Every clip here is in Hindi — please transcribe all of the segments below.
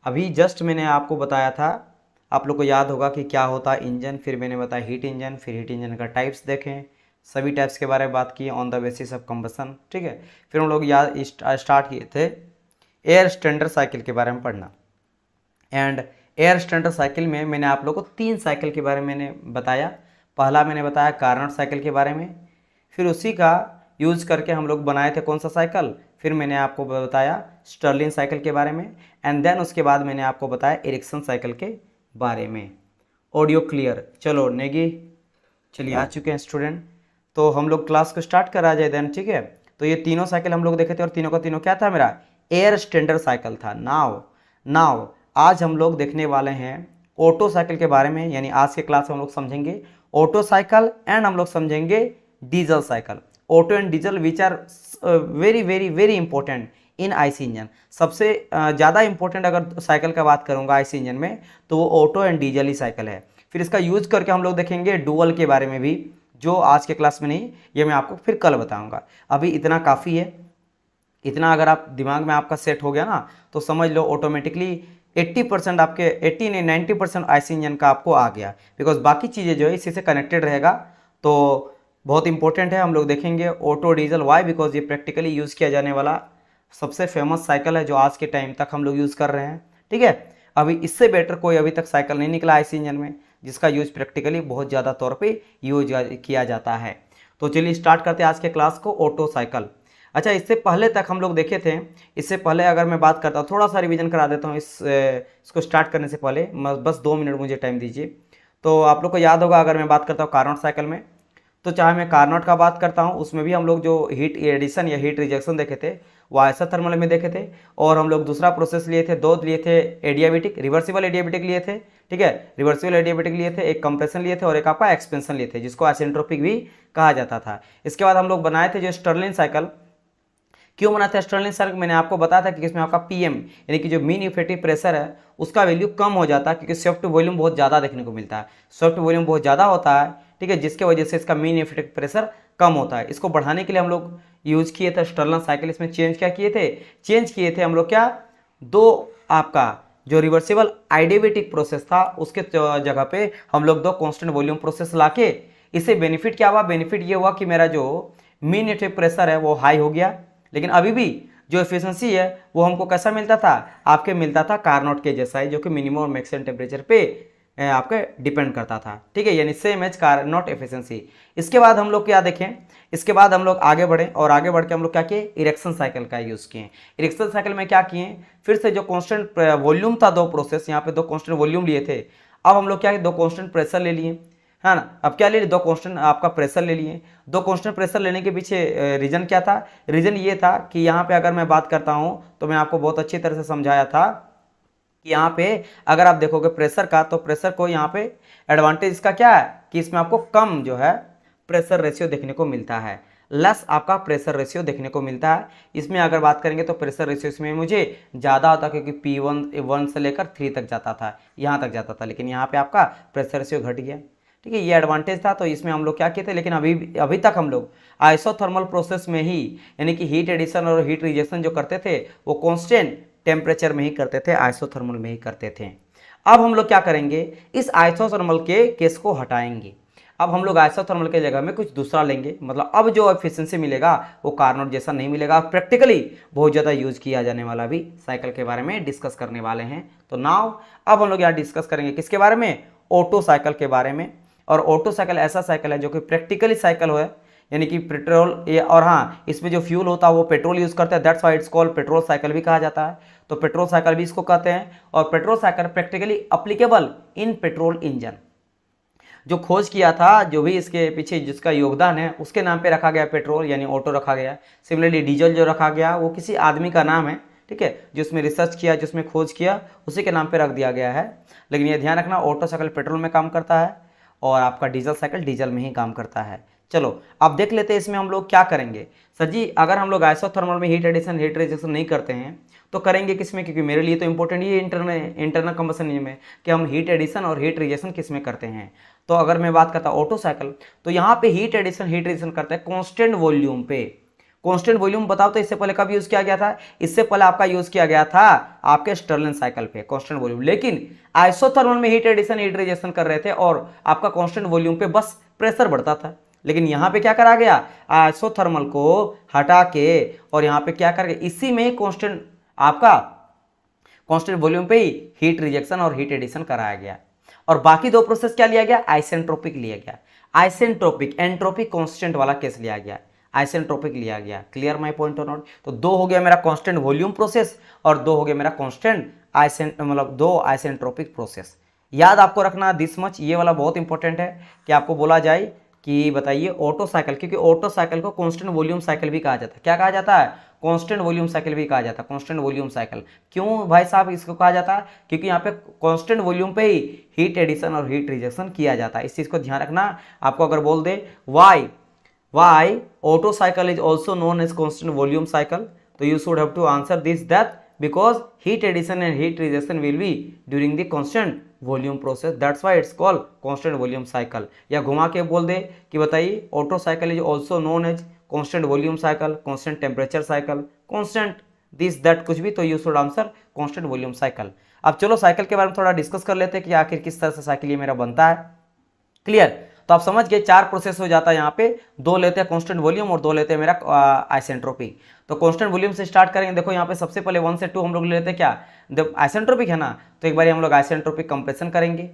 अभी जस्ट मैंने आपको बताया था, आप लोग को याद होगा कि क्या होता है इंजन, फिर मैंने बताया हीट इंजन, फिर हीट इंजन का टाइप्स देखें, सभी टाइप्स के बारे में बात की on the basis of combustion. ठीक है, फिर हम लोग याद स्टार्ट किए थे एयर स्टैंडर्ड साइकिल के बारे में पढ़ना। एंड एयर स्टैंडर्ड साइकिल में मैंने आप लोग को 3 साइकिल के बारे में मैंने बताया। पहला मैंने बताया कार्नोट साइकिल के बारे में, फिर उसी का यूज करके हम लोग बनाए थे कौन सा साइकिल, फिर मैंने आपको बताया स्टर्लिन साइकिल के बारे में, एंड देन उसके बाद मैंने आपको बताया एरिक्सन साइकिल के बारे में। Audio clear? चलो नेगी, चलिए आ चुके हैं स्टूडेंट, तो हम लोग क्लास को स्टार्ट करा जाए देन। ठीक है, तो ये तीनों साइकिल हम लोग देखे थे और तीनों का तीनों क्या था, मेरा एयर स्टैंडर्ड साइकिल था। नाउ नाउ आज हम लोग देखने वाले हैं ऑटो साइकिल के बारे में, यानी आज के क्लास में हम लोग समझेंगे ऑटो साइकिल एंड हम लोग समझेंगे diesel cycle. Otto and diesel which are very very very important in IC engine. सबसे ज़्यादा इंपॉर्टेंट अगर साइकिल का बात करूँगा आईसी इंजन में तो वो auto and diesel he cycle है। फिर इसका यूज करके हम लोग देखेंगे डुअल के बारे में भी, जो आज के क्लास में नहीं, ये मैं आपको फिर कल बताऊंगा। अभी इतना काफ़ी है, इतना अगर आप दिमाग में आपका सेट हो गया ना तो समझ लो ऑटोमेटिकली 80% आपके 80 नहीं 90% आईसी इंजन का आपको आ गया, बिकॉज बाकी चीज़ें जो है इसी से कनेक्टेड रहेगा। तो बहुत इंपॉर्टेंट है, हम लोग देखेंगे ऑटो डीजल। वाई? बिकॉज ये प्रैक्टिकली यूज़ किया जाने वाला सबसे फेमस साइकिल है जो आज के टाइम तक हम लोग यूज़ कर रहे हैं। ठीक है, अभी इससे बेटर कोई अभी तक साइकिल नहीं निकला आईसी इंजन में जिसका यूज प्रैक्टिकली बहुत ज़्यादा तौर पे यूज किया जाता है। तो चलिए स्टार्ट करते हैं आज के क्लास को, ऑटो साइकिल। अच्छा, इससे पहले तक हम लोग देखे थे, इससे पहले अगर मैं बात करता हूँ, थोड़ा सा रिवीजन करा देता हूँ इसको स्टार्ट करने से पहले, बस 2 मिनट मुझे टाइम दीजिए। तो आप लोग को याद होगा अगर मैं बात करता हूँ कार्नोट साइकिल में, तो चाहे मैं कार्नोट का बात करता हूँ उसमें भी हम लोग जो हीट एडिशन या हीट रिजेक्शन देखे थे वो आइसोथर्मल में देखे थे, और हम लोग दूसरा प्रोसेस लिए थे, दो लिए थे एडियाबेटिक, रिवर्सिबल एडियाबेटिक लिए थे। ठीक है, रिवर्सिबल एडियाबेटिक लिए थे, एक कंप्रेशन लिए थे और एक आपका एक्सपेंशन लिए थे जिसको आइसेंट्रोपिक भी कहा जाता था। इसके बाद हम लोग बनाए थे जो स्टर्लिन साइकिल। क्यों बनाते हैं स्टर्लिन साइकिल? मैंने आपको बताया था कि इसमें आपका पीएम यानी कि जो मीन इफेक्टिव प्रेशर है उसका वैल्यू कम हो जाता है, क्योंकि सॉफ्ट वॉल्यूम बहुत ज़्यादा देखने को मिलता है, सॉफ्ट वॉल्यूम बहुत ज़्यादा होता है। ठीक है, जिसके वजह से इसका मीन इफेक्टिव प्रेशर कम होता है। इसको बढ़ाने के लिए हम लोग यूज किए थे स्टर्लिन साइकिल। इसमें चेंज क्या किए थे? चेंज किए थे हम लोग क्या, दो आपका जो रिवर्सिबल आइडियाबेटिक प्रोसेस था उसके जगह पे हम लोग दो कांस्टेंट वॉल्यूम प्रोसेस लाके, इससे बेनिफिट क्या हुआ? बेनिफिट ये हुआ कि मेरा जो मीन इफेक्टिव प्रेशर है वो हाई हो गया, लेकिन अभी भी जो एफिशिएंसी है वो हमको कैसा मिलता था? आपके मिलता था कार्नोट के जैसा ही, जो कि मिनिमम और मैक्सिमम टेम्परेचर पे आपके डिपेंड करता था। ठीक है, यानी सेम एज कार्नोट एफिशिएंसी। इसके बाद हम लोग क्या देखें, इसके बाद हम लोग आगे बढ़े और आगे बढ़ के हम लोग क्या किए? इरेक्शन साइकिल का यूज़ किए। इरेक्शन साइकिल में क्या किए? फिर से जो कॉन्स्टेंट वॉल्यूम था, दो प्रोसेस यहाँ पे दो कॉन्स्टेंट वॉल्यूम लिए थे, अब हम लोग क्या दो कॉन्स्टेंट प्रेशर ले लिए, है ना। अब क्या ले लिए? दो कांस्टेंट आपका प्रेशर ले लिए। दो कांस्टेंट प्रेशर लेने के पीछे रीजन क्या था? रीजन ये था कि यहाँ पे अगर मैं बात करता हूँ तो मैं आपको बहुत अच्छी तरह से समझाया था कि यहाँ पे अगर आप देखोगे प्रेशर का, तो प्रेशर को यहाँ पे एडवांटेज इसका क्या है कि इसमें आपको कम जो है प्रेशर रेशियो देखने को मिलता है, लेस आपका प्रेशर रेशियो देखने को मिलता है। इसमें अगर बात करेंगे तो प्रेशर रेशियो इसमें मुझे ज़्यादा होता, क्योंकि P1 से लेकर 3 तक जाता था, यहाँ तक जाता था, लेकिन यहाँ पे आपका प्रेशर रेशियो घट गया। ठीक है, ये एडवांटेज था, तो इसमें हम लोग क्या किए थे। लेकिन अभी तक हम लोग आइसोथर्मल प्रोसेस में ही, यानी कि हीट एडिशन और हीट रिजेक्शन जो करते थे वो कांस्टेंट टेम्परेचर में ही करते थे, आइसोथर्मल में ही करते थे। अब हम लोग क्या करेंगे, इस आइसोथर्मल के केस को हटाएंगे। अब हम लोग आइसोथर्मल के जगह में कुछ दूसरा लेंगे, मतलब अब जो एफिशिएंसी मिलेगा वो कार्नोट जैसा नहीं मिलेगा। प्रैक्टिकली बहुत ज़्यादा यूज किया जाने वाला भी साइकिल के बारे में डिस्कस करने वाले हैं। तो नाउ अब हम लोग यहाँ डिस्कस करेंगे किसके बारे में? ऑटो साइकिल के बारे में। और ऑटो साइकिल ऐसा साइकिल है जो कि प्रैक्टिकली साइकिल हो, यानी कि पेट्रोल ये, और हाँ इसमें जो फ्यूल होता है वो पेट्रोल यूज़ करते हैं, that's why it's called petrol cycle भी कहा जाता है। तो पेट्रोल साइकिल भी इसको कहते हैं। और petrol cycle practically applicable in petrol engine. जो खोज किया था, जो भी इसके पीछे जिसका योगदान है उसके नाम पे रखा गया पेट्रोल, यानी ऑटो रखा गया। सिमिलरली डीजल जो रखा गया वो किसी आदमी का नाम है, ठीक है, जिसमें रिसर्च किया, जिसमें खोज किया, उसी के नाम पे रख दिया गया है। लेकिन ये ध्यान रखना, ऑटो साइकिल पेट्रोल में काम करता है और आपका डीजल साइकिल डीजल में ही काम करता है। चलो अब देख लेते हैं इसमें हम लोग क्या करेंगे। सर जी अगर हम लोग आइसोथर्मल में हीट एडिशन हीट रिजेक्शन नहीं करते हैं तो करेंगे किसमें? क्योंकि मेरे लिए तो इंपॉर्टेंट ये इंटरनल कंबशन इंजन में कि हम हीट एडिशन और हीट रिजेक्शन किस में करते हैं। तो अगर मैं बात करता ऑटो साइकिल, तो यहाँ पे हीट एडिशन हीट रिजेक्शन करते हैं कांस्टेंट वॉल्यूम पे। कांस्टेंट वॉल्यूम बताओ तो इससे पहले कब यूज किया गया था? इससे पहले आपका यूज किया गया था आपके स्टर्लिन साइकिल पे कांस्टेंट वॉल्यूम, लेकिन आइसोथर्मल में हीट एडिशन हीट रिजेक्शन कर रहे थे और आपका कांस्टेंट वॉल्यूम पे बस प्रेशर बढ़ता था। लेकिन यहाँ पे क्या करा गया, आइसोथर्मल को हटा के और यहाँ पे क्या करके इसी में कांस्टेंट आपका कांस्टेंट वॉल्यूम पे ही हीट रिजेक्शन और हीट एडिशन कराया गया। और बाकी दो प्रोसेस क्या लिया गया, आइसेंट्रोपिक लिया गया, आइसेंट्रोपिक एंट्रोपी कांस्टेंट वाला केस लिया गया, आइसेंट्रोपिक लिया गया। क्लियर माय पॉइंट और नॉट? तो दो हो गया मेरा कांस्टेंट वॉल्यूम प्रोसेस और दो हो गया मेरा कांस्टेंट मतलब दो आइसेंट्रोपिक प्रोसेस। याद आपको रखना दिस मच, ये वाला बहुत इंपॉर्टेंट है कि आपको बोला जाए कि बताइए ऑटो साइकिल, क्योंकि ऑटो साइकिल को कांस्टेंट वॉल्यूम साइकिल भी कहा जाता है। क्या कहा जाता है? कांस्टेंट वॉल्यूम साइकिल भी कहा जाता है, कांस्टेंट वॉल्यूम साइकिल। क्यों भाई साहब इसको कहा जाता है? क्योंकि यहाँ पे कांस्टेंट वॉल्यूम पे ही हीट एडिशन और हीट रिजेक्शन किया जाता है। इस चीज को ध्यान रखना। आपको अगर बोल दे why Otto cycle is also known as constant volume cycle, तो you should have to answer this that because heat addition and heat rejection will be during the constant volume process, that's why it's called constant volume cycle। या घुमा के बोल दे कि बताइए Otto cycle is also known as constant volume cycle, constant temperature cycle, constant this that कुछ भी, तो you should answer constant volume cycle। अब चलो साइकिल के बारे में थोड़ा डिस्कस कर लेते हैं कि आखिर किस तरह से साइकिल ये मेरा बनता है। क्लियर? तो आप समझ गए चार प्रोसेस हो जाता है यहाँ पे, दो लेते हैं कांस्टेंट वॉल्यूम और दो लेते हैं मेरा आइसेंट्रोपिक। तो कांस्टेंट वॉल्यूम से स्टार्ट करेंगे। देखो यहाँ पे सबसे पहले 1 से 2 हम लोग लेते हैं क्या, जब आइसेंट्रोपिक है ना, तो एक बार हम लोग आइसेंट्रोपिक कंप्रेशन करेंगे,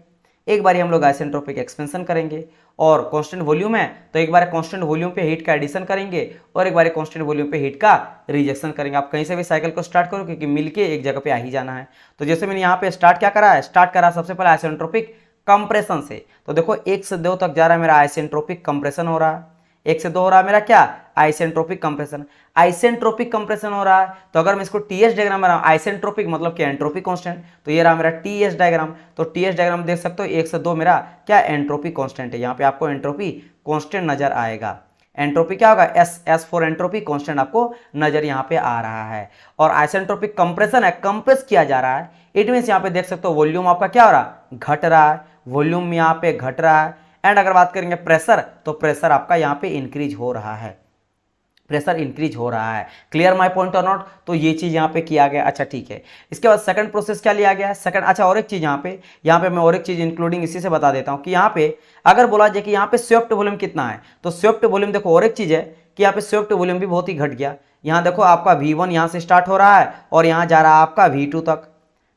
एक बार हम लोग आइसेंट्रोपिक एक्सपेंशन करेंगे। और कांस्टेंट वॉल्यूम है तो एक बार कांस्टेंट वॉल्यूम पे हीट का एडिशन करेंगे और एक बार कांस्टेंट वॉल्यूम पे हीट का रिजेक्शन करेंगे। आप कहीं से भी साइकिल को स्टार्ट करो क्योंकि मिलके एक जगह पे आ ही जाना है। तो जैसे मैंने यहाँ पे स्टार्ट क्या करा है, स्टार्ट करा सबसे पहले आइसेंट्रोपिक कंप्रेशन से। तो देखो 1 से 2 तक जा रहा है मेरा आइसेंट्रोपिक कंप्रेशन हो रहा है, 1 से 2 हो रहा है मेरा क्या, आइसेंट्रोपिक कंप्रेशन। आइसेंट्रोपिक कंप्रेशन हो रहा है तो अगर मैं इसको टीएस डायग्राम में, आइसेंट्रोपिक मतलब क्या, एंट्रोपी कांस्टेंट, तो ये रहा मेरा टीएस डायग्राम। तो टीएस डायग्राम देख सकते हो 1 से 2 मेरा क्या, एंट्रोपी कांस्टेंट है। यहाँ पे आपको एंट्रोपी कांस्टेंट नजर आएगा। एंट्रोपी क्या होगा, एस फॉर एंट्रोपी कांस्टेंट आपको नजर यहाँ पे आ रहा है। और आइसेंट्रोपिक कंप्रेशन है, कंप्रेस किया जा रहा है, इट मीन्स यहाँ पे देख सकते हो वॉल्यूम आपका क्या हो रहा है, घट रहा है, वॉल्यूम यहाँ पे घट रहा है। एंड अगर बात करेंगे प्रेशर, तो प्रेशर आपका यहाँ पे इंक्रीज हो रहा है, प्रेशर इंक्रीज हो रहा है। क्लियर माय पॉइंट और नॉट? तो ये चीज यहाँ पे किया गया। अच्छा ठीक है, इसके बाद सेकंड प्रोसेस क्या लिया गया, सेकंड, अच्छा और एक चीज यहाँ पे मैं और एक चीज इंक्लूडिंग इसी से बता देता हूँ कि यहाँ पे अगर बोला जाए कि यहाँ पे स्वेप्ट वॉल्यूम कितना है, तो स्वेप्ट वॉल्यूम देखो और एक चीज है कि यहाँ पे स्वेप्ट वॉल्यूम भी बहुत ही घट गया। यहाँ देखो आपका V1 यहाँ से स्टार्ट हो रहा है और यहाँ जा रहा है आपका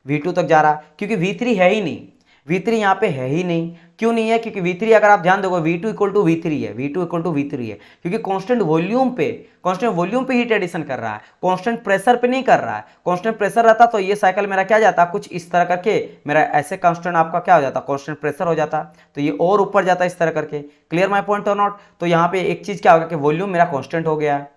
V2 तक जा रहा है, क्योंकि V3 है ही नहीं, V3 यहाँ पे है ही नहीं। क्यों नहीं है? क्योंकि V3 अगर आप ध्यान दोगे V2 इक्वल टू V3 है, V2 इक्वल टू V3 है, क्योंकि कांस्टेंट वॉल्यूम पे हीट एडिशन कर रहा है, कांस्टेंट प्रेशर पे नहीं कर रहा है। कांस्टेंट प्रेशर रहता तो ये साइकिल मेरा क्या जाता, कुछ इस तरह करके मेरा ऐसे कांस्टेंट आपका क्या हो जाता, कांस्टेंट प्रेशर हो जाता, तो ये और ऊपर जाता इस तरह करके। क्लियर माय पॉइंट और नॉट? तो यहाँ पे एक चीज क्या होगा कि वॉल्यूम मेरा कांस्टेंट हो गया है,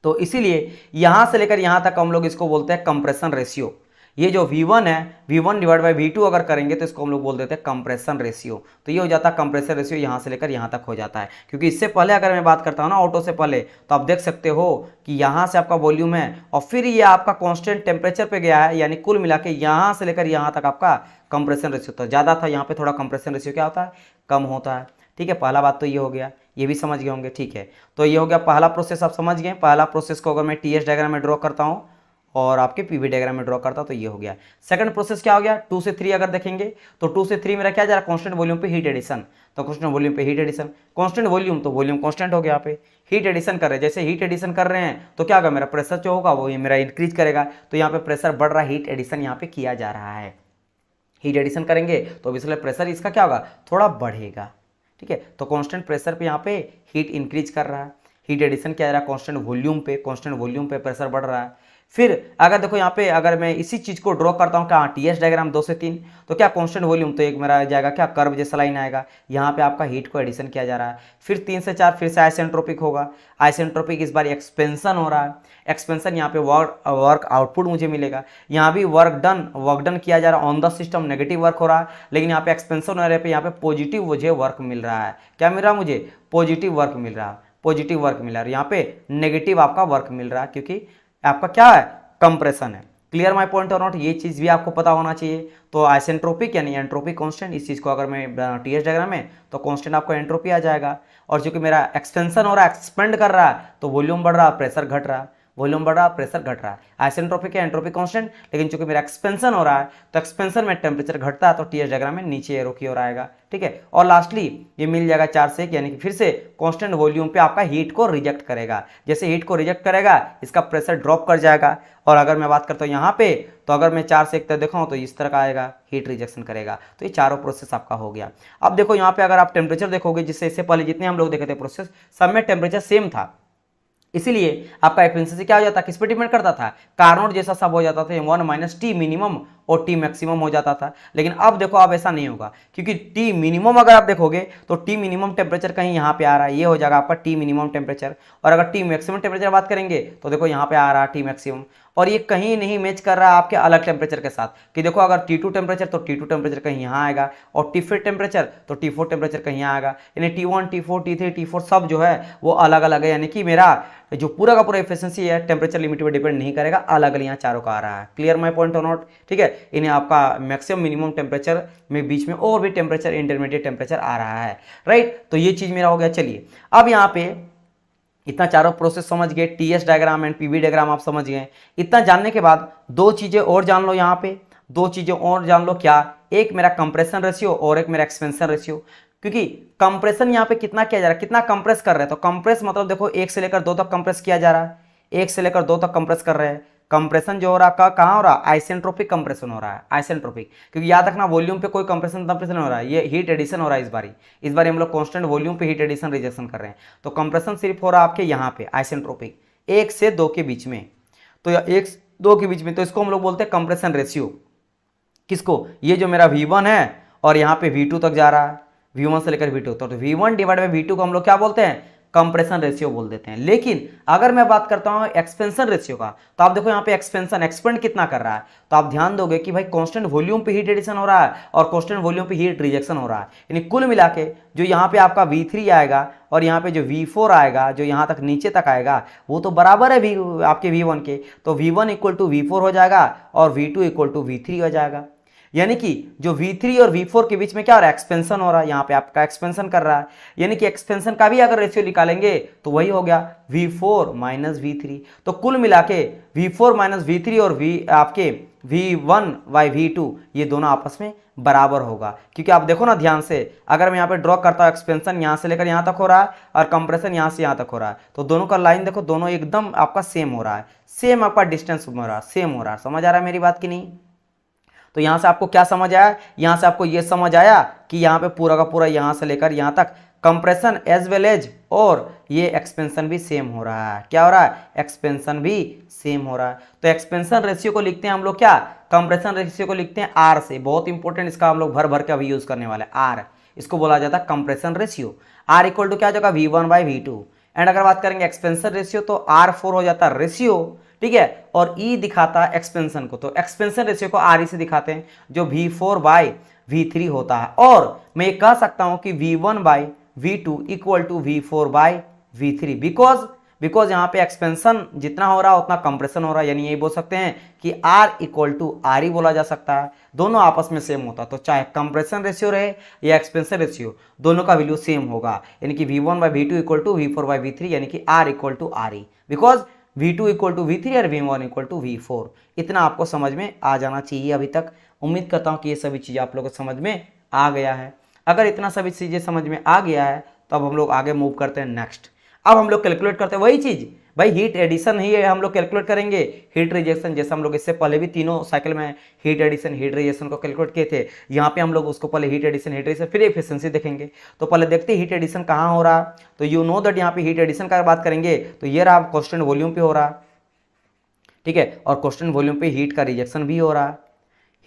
तो इसीलिए यहां से लेकर यहां तक हम लोग इसको बोलते हैं कंप्रेशन रेशियो। ये जो V1 है, V1 डिवाइड बाई V2 अगर करेंगे तो इसको हम लोग बोल देते हैं कंप्रेशन रेशियो। तो ये हो जाता है कंप्रेशन रेशियो, यहाँ से लेकर यहाँ तक हो जाता है। क्योंकि इससे पहले अगर मैं बात करता हूँ ना ऑटो से पहले, तो आप देख सकते हो कि यहाँ से आपका वॉल्यूम है और फिर ये आपका कांस्टेंट टेम्परेचर पे गया है, यानी कुल मिला के यहाँ से लेकर यहाँ तक आपका कंप्रेशन रेशियो था ज़्यादा था, यहाँ पे थोड़ा कंप्रेशन रेशियो क्या होता है, कम होता है। ठीक है, पहला बात तो ये हो गया, ये भी समझ गए होंगे। ठीक है, तो ये हो गया पहला प्रोसेस, आप समझ गए। पहला प्रोसेस को अगर मैं टीएस डायग्राम में ड्रॉ करता हूँ और आपके पीवी डायग्राम में ड्रॉ करता तो ये हो गया। सेकंड प्रोसेस क्या हो गया, 2 से 3 अगर देखेंगे तो 2 से 3 मेरा क्या जा रहा है, कांस्टेंट वॉल्यूम पे हीट एडिशन। तो कांस्टेंट वॉल्यूम पे हीट एडिशन, कांस्टेंट वॉल्यूम तो वॉल्यूम कांस्टेंट हो गया, यहाँ पे हीट एडिशन कर रहे हैं। जैसे हीट एडिशन कर रहे हैं तो क्या होगा, मेरा प्रेशर जो होगा वो मेरा इंक्रीज करेगा, तो यहाँ पे प्रेशर बढ़ रहा है, हीट एडिशन यहाँ पे किया जा रहा है। हीट एडिशन करेंगे तो इसलिए प्रेशर इसका क्या होगा, थोड़ा बढ़ेगा। ठीक है, तो कांस्टेंट प्रेशर पे यहाँ पे हीट इंक्रीज कर रहा है, हीट एडिशन किया जा रहा है कांस्टेंट वॉल्यूम पे प्रेशर बढ़ रहा है। फिर अगर देखो यहाँ पे अगर मैं इसी चीज को ड्रॉ करता हूँ क्या, टीएस डायग्राम 2 से 3, तो क्या कांस्टेंट वॉल्यूम तो एक मेरा जाएगा क्या, कर्व जैसा लाइन आएगा, यहाँ पे आपका हीट को एडिशन किया जा रहा है। फिर 3 से 4 फिर से आइसेंट्रोपिक होगा, आइसेंट्रोपिक इस बार एक्सपेंशन हो रहा है, एक्सपेंशन यहाँ पे वर्क आउटपुट मुझे मिलेगा। यहाँ भी वर्क डन किया जा रहा है on the system, negative work हो रहा है, लेकिन यहाँ पे एक्सपेंशन हो रहा है, यहाँ पे पॉजिटिव मुझे वर्क मिल रहा है। क्या मिल रहा है मुझे, पॉजिटिव वर्क मिल रहा है, यहाँ पे नेगेटिव आपका वर्क मिल रहा है, क्योंकि आपका क्या है, कंप्रेशन है। क्लियर माय पॉइंट और नॉट, ये चीज़ भी आपको पता होना चाहिए। तो आइसेंट्रोपिक यानी एंट्रोपिक कांस्टेंट, इस चीज़ को अगर मैं टीएस डायग्राम में, तो कांस्टेंट आपको एंट्रोपी आ जाएगा। और चूंकि मेरा एक्सपेंशन हो रहा है, एक्सपेंड कर रहा है, तो वॉल्यूम बढ़ रहा, प्रेशर घट रहा, वॉल्यूम बढ़ रहा, प्रेशर घट रहा है। आइसेंट्रोपिक है एंट्रोपिक कांस्टेंट, लेकिन चूंकि मेरा एक्सपेंशन हो रहा है, तो एक्सपेंशन में टेम्परेचर घटता है, तो टीएस डायग्राम में नीचे एरो की ओर आएगा, ठीक है। और लास्टली ये मिल जाएगा 4 से 1, यानी कि फिर से कांस्टेंट वॉल्यूम पे आपका हीट को रिजेक्ट करेगा। जैसे हीट को रिजेक्ट करेगा, इसका प्रेशर ड्रॉप कर जाएगा। और अगर मैं बात करता हूँ यहाँ पे, तो अगर मैं 4 से 1 तक दिखाऊँ तो इस तरह का आएगा, हीट रिजेक्शन करेगा। तो ये चारों प्रोसेस आपका हो गया। अब देखो यहाँ पे अगर आप टेम्परेचर देखोगे, जिससे इससे पहले जितने हम लोग देखे थे प्रोसेस, सब में टेम्परेचर सेम था, इसीलिए आपका एफिशिएंसी क्या हो जाता, किस पे डिपेंड करता था, कार्नोट जैसा सब हो जाता था, 1 माइनस टी मिनिमम और टी मैक्सिमम हो जाता था। लेकिन अब देखो, अब ऐसा नहीं होगा, क्योंकि टी मिनिमम अगर आप देखोगे तो टी मिनिमम टेम्परेचर कहीं यहाँ पे आ रहा है, ये हो जाएगा आपका टी मिनिमम टेम्परेचर। और अगर टी मैक्सिमम टेम्परेचर बात करेंगे, तो देखो यहाँ पे आ रहा है टी मैक्सिमम, और ये कहीं नहीं मैच कर रहा है आपके अलग टेम्परेचर के साथ, कि देखो अगर T2 टेम्परेचर, तो T2 टेम्परेचर कहीं यहाँ आएगा, और T4 टेम्परेचर, तो T4 टेम्परेचर कहीं यहाँ आएगा। यानी T1 T4 T3 T4 सब जो है वो अलग अलग है, यानी कि मेरा जो पूरा का पूरा एफिशिएंसी है टेम्परेचर लिमिट पर डिपेंड नहीं करेगा, अलग अलग यहाँ चारों का आ रहा है। क्लियर माय पॉइंट और नॉट, ठीक है। इन्हें आपका मैक्सिमम मिनिमम टेम्परेचर में बीच में और भी टेम्परेचर इंटरमीडिएट टेम्परेचर आ रहा है, राइट। तो ये चीज़ मेरा हो गया। चलिए अब यहाँ पे इतना चारों प्रोसेस समझ गए, TS diagram and PV diagram आप समझ गए। इतना जानने के बाद दो चीजें और जान लो, यहाँ पे दो चीजें और जान लो। क्या? एक मेरा कंप्रेशन रेशियो और एक मेरा एक्सपेंशन रेशियो। क्योंकि कंप्रेशन यहाँ पे कितना किया जा रहा है, कितना कंप्रेस कर रहे हैं, तो कंप्रेस मतलब देखो 1 से लेकर 2 तक कंप्रेस किया जा रहा है, 1 से लेकर 2 तक कंप्रेस कर रहे हैं। कंप्रेशन जो हो रहा है कहाँ हो रहा है, आइसेंट्रोपिक कंप्रेशन हो रहा है, आइसेंट्रोपिक। क्योंकि याद रखना वॉल्यूम पे कोई कंप्रेशन कंप्रेशन हो रहा है, ये हीट एडिशन हो रहा है। इस बार हम लोग कांस्टेंट वॉल्यूम पे हीट एडिशन रिजेक्शन कर रहे हैं। तो कंप्रेशन सिर्फ हो रहा है आपके यहाँ पे आइसेंट्रोपिक 1 से 2 के बीच में, तो 1 से 2 के बीच में, तो इसको हम लोग बोलते हैं कंप्रेशन रेशियो। किसको? ये जो मेरा V1 है और यहाँ पे V2 तक जा रहा है, V1 से लेकर V2, तो V1 डिवाइड बाई V2 को हम लोग क्या बोलते हैं, कंप्रेशन रेशियो बोल देते हैं। लेकिन अगर मैं बात करता हूं एक्सपेंशन रेशियो का, तो आप देखो यहाँ पे एक्सपेंशन एक्सपेंड कितना कर रहा है, तो आप ध्यान दोगे कि भाई कांस्टेंट वॉल्यूम पे हीट एडिशन हो रहा है और कांस्टेंट वॉल्यूम पे हीट रिजेक्शन हो रहा है। यानी कुल मिला के जो यहाँ पे आपका V3 आएगा और यहाँ पे जो V4 आएगा, जो यहाँ तक नीचे तक आएगा, वो तो बराबर है आपके V1 के। तो V1 इक्वल टू V4 हो जाएगा और V2 इक्वल टू V3 हो जाएगा। यानी कि जो V3 और V4 के बीच में क्या हो रहा है, एक्सपेंशन हो रहा है, यहाँ पे आपका एक्सपेंशन कर रहा है। यानी कि एक्सपेंशन का भी अगर रेशियो निकालेंगे तो वही हो गया V4 माइनस V3। तो कुल मिला के V4 माइनस V3 और आपके V1 बाई V2 ये दोनों आपस में बराबर होगा। क्योंकि आप देखो ना ध्यान से, अगर मैं यहाँ पे ड्रॉ करता हूँ, एक्सपेंशन यहाँ से लेकर यहाँ तक हो रहा है और कंप्रेशन यहाँ से यहाँ तक हो रहा है, तो दोनों का लाइन देखो, दोनों एकदम आपका सेम हो रहा है, सेम आपका डिस्टेंस हो रहा है, सेम हो रहा है। समझ आ रहा है मेरी बात की नहीं? तो यहां से आपको क्या समझ आया, यहां से आपको यह समझ आया कि यहां पे पूरा का पूरा यहां से लेकर यहां तक कंप्रेशन एज वेल एज और ये एक्सपेंशन भी सेम हो रहा है। क्या हो रहा है? एक्सपेंशन भी सेम हो रहा है। तो एक्सपेंशन रेशियो को लिखते हैं हम लोग क्या, कंप्रेशन रेशियो को लिखते हैं आर से। बहुत इंपॉर्टेंट, इसका हम लोग भर भर के अभी यूज करने वाले हैं। आर, इसको बोला जाता है compression ratio. R equal to क्या हो जाएगा, V1 बाई V2। एंड अगर बात करेंगे एक्सपेंशन रेशियो, तो R4 हो जाता है रेशियो, ठीक है, और E दिखाता है एक्सपेंशन को। तो एक्सपेंशन रेशियो को RE से दिखाते हैं, जो V4 बाई V3 होता है। और मैं ये कह सकता हूं कि V1 by V2 equal to V4 by V3, because यहाँ पे एक्सपेंशन जितना हो रहा है उतना कंप्रेशन हो रहा है। यानी ये बोल सकते हैं कि R इक्वल टू RE बोला जा सकता है, दोनों आपस में सेम होता है। तो चाहे कंप्रेशन रेशियो रहे या एक्सपेंशन रेशियो, दोनों का वैल्यू सेम होगा। यानी कि V1 by V2 equal to V4 by V3, यानी कि R equal to RE, because V2 equal to V3 और V1 इक्वल टू V4। इतना आपको समझ में आ जाना चाहिए अभी तक। उम्मीद करता हूँ कि ये सभी चीज़ें आप लोगों को समझ में आ गया है। अगर इतना सभी चीज़ें समझ में आ गया है तो अब हम लोग आगे मूव करते हैं नेक्स्ट। अब हम लोग कैलकुलेट करते हैं वही चीज़, भाई हीट एडिशन ही है, हम लोग कैलकुलेट करेंगे हीट रिजेक्शन। जैसे हम लोग इससे पहले भी तीनों साइकिल में हीट एडिशन हीट रिजेक्शन को कैलकुलेट किए थे, यहाँ पे हम लोग उसको पहले हीट एडिशन फिर एफिशिएंसी देखेंगे। तो पहले देखते हैं हीट एडिशन कहाँ हो रहा। तो यू नो दैट यहाँ पे हीट एडिशन का बात करेंगे तो ये रहा कांस्टेंट वॉल्यूम पे हो रहा, ठीक है, और कांस्टेंट वॉल्यूम पे हीट का रिजेक्शन भी हो रहा।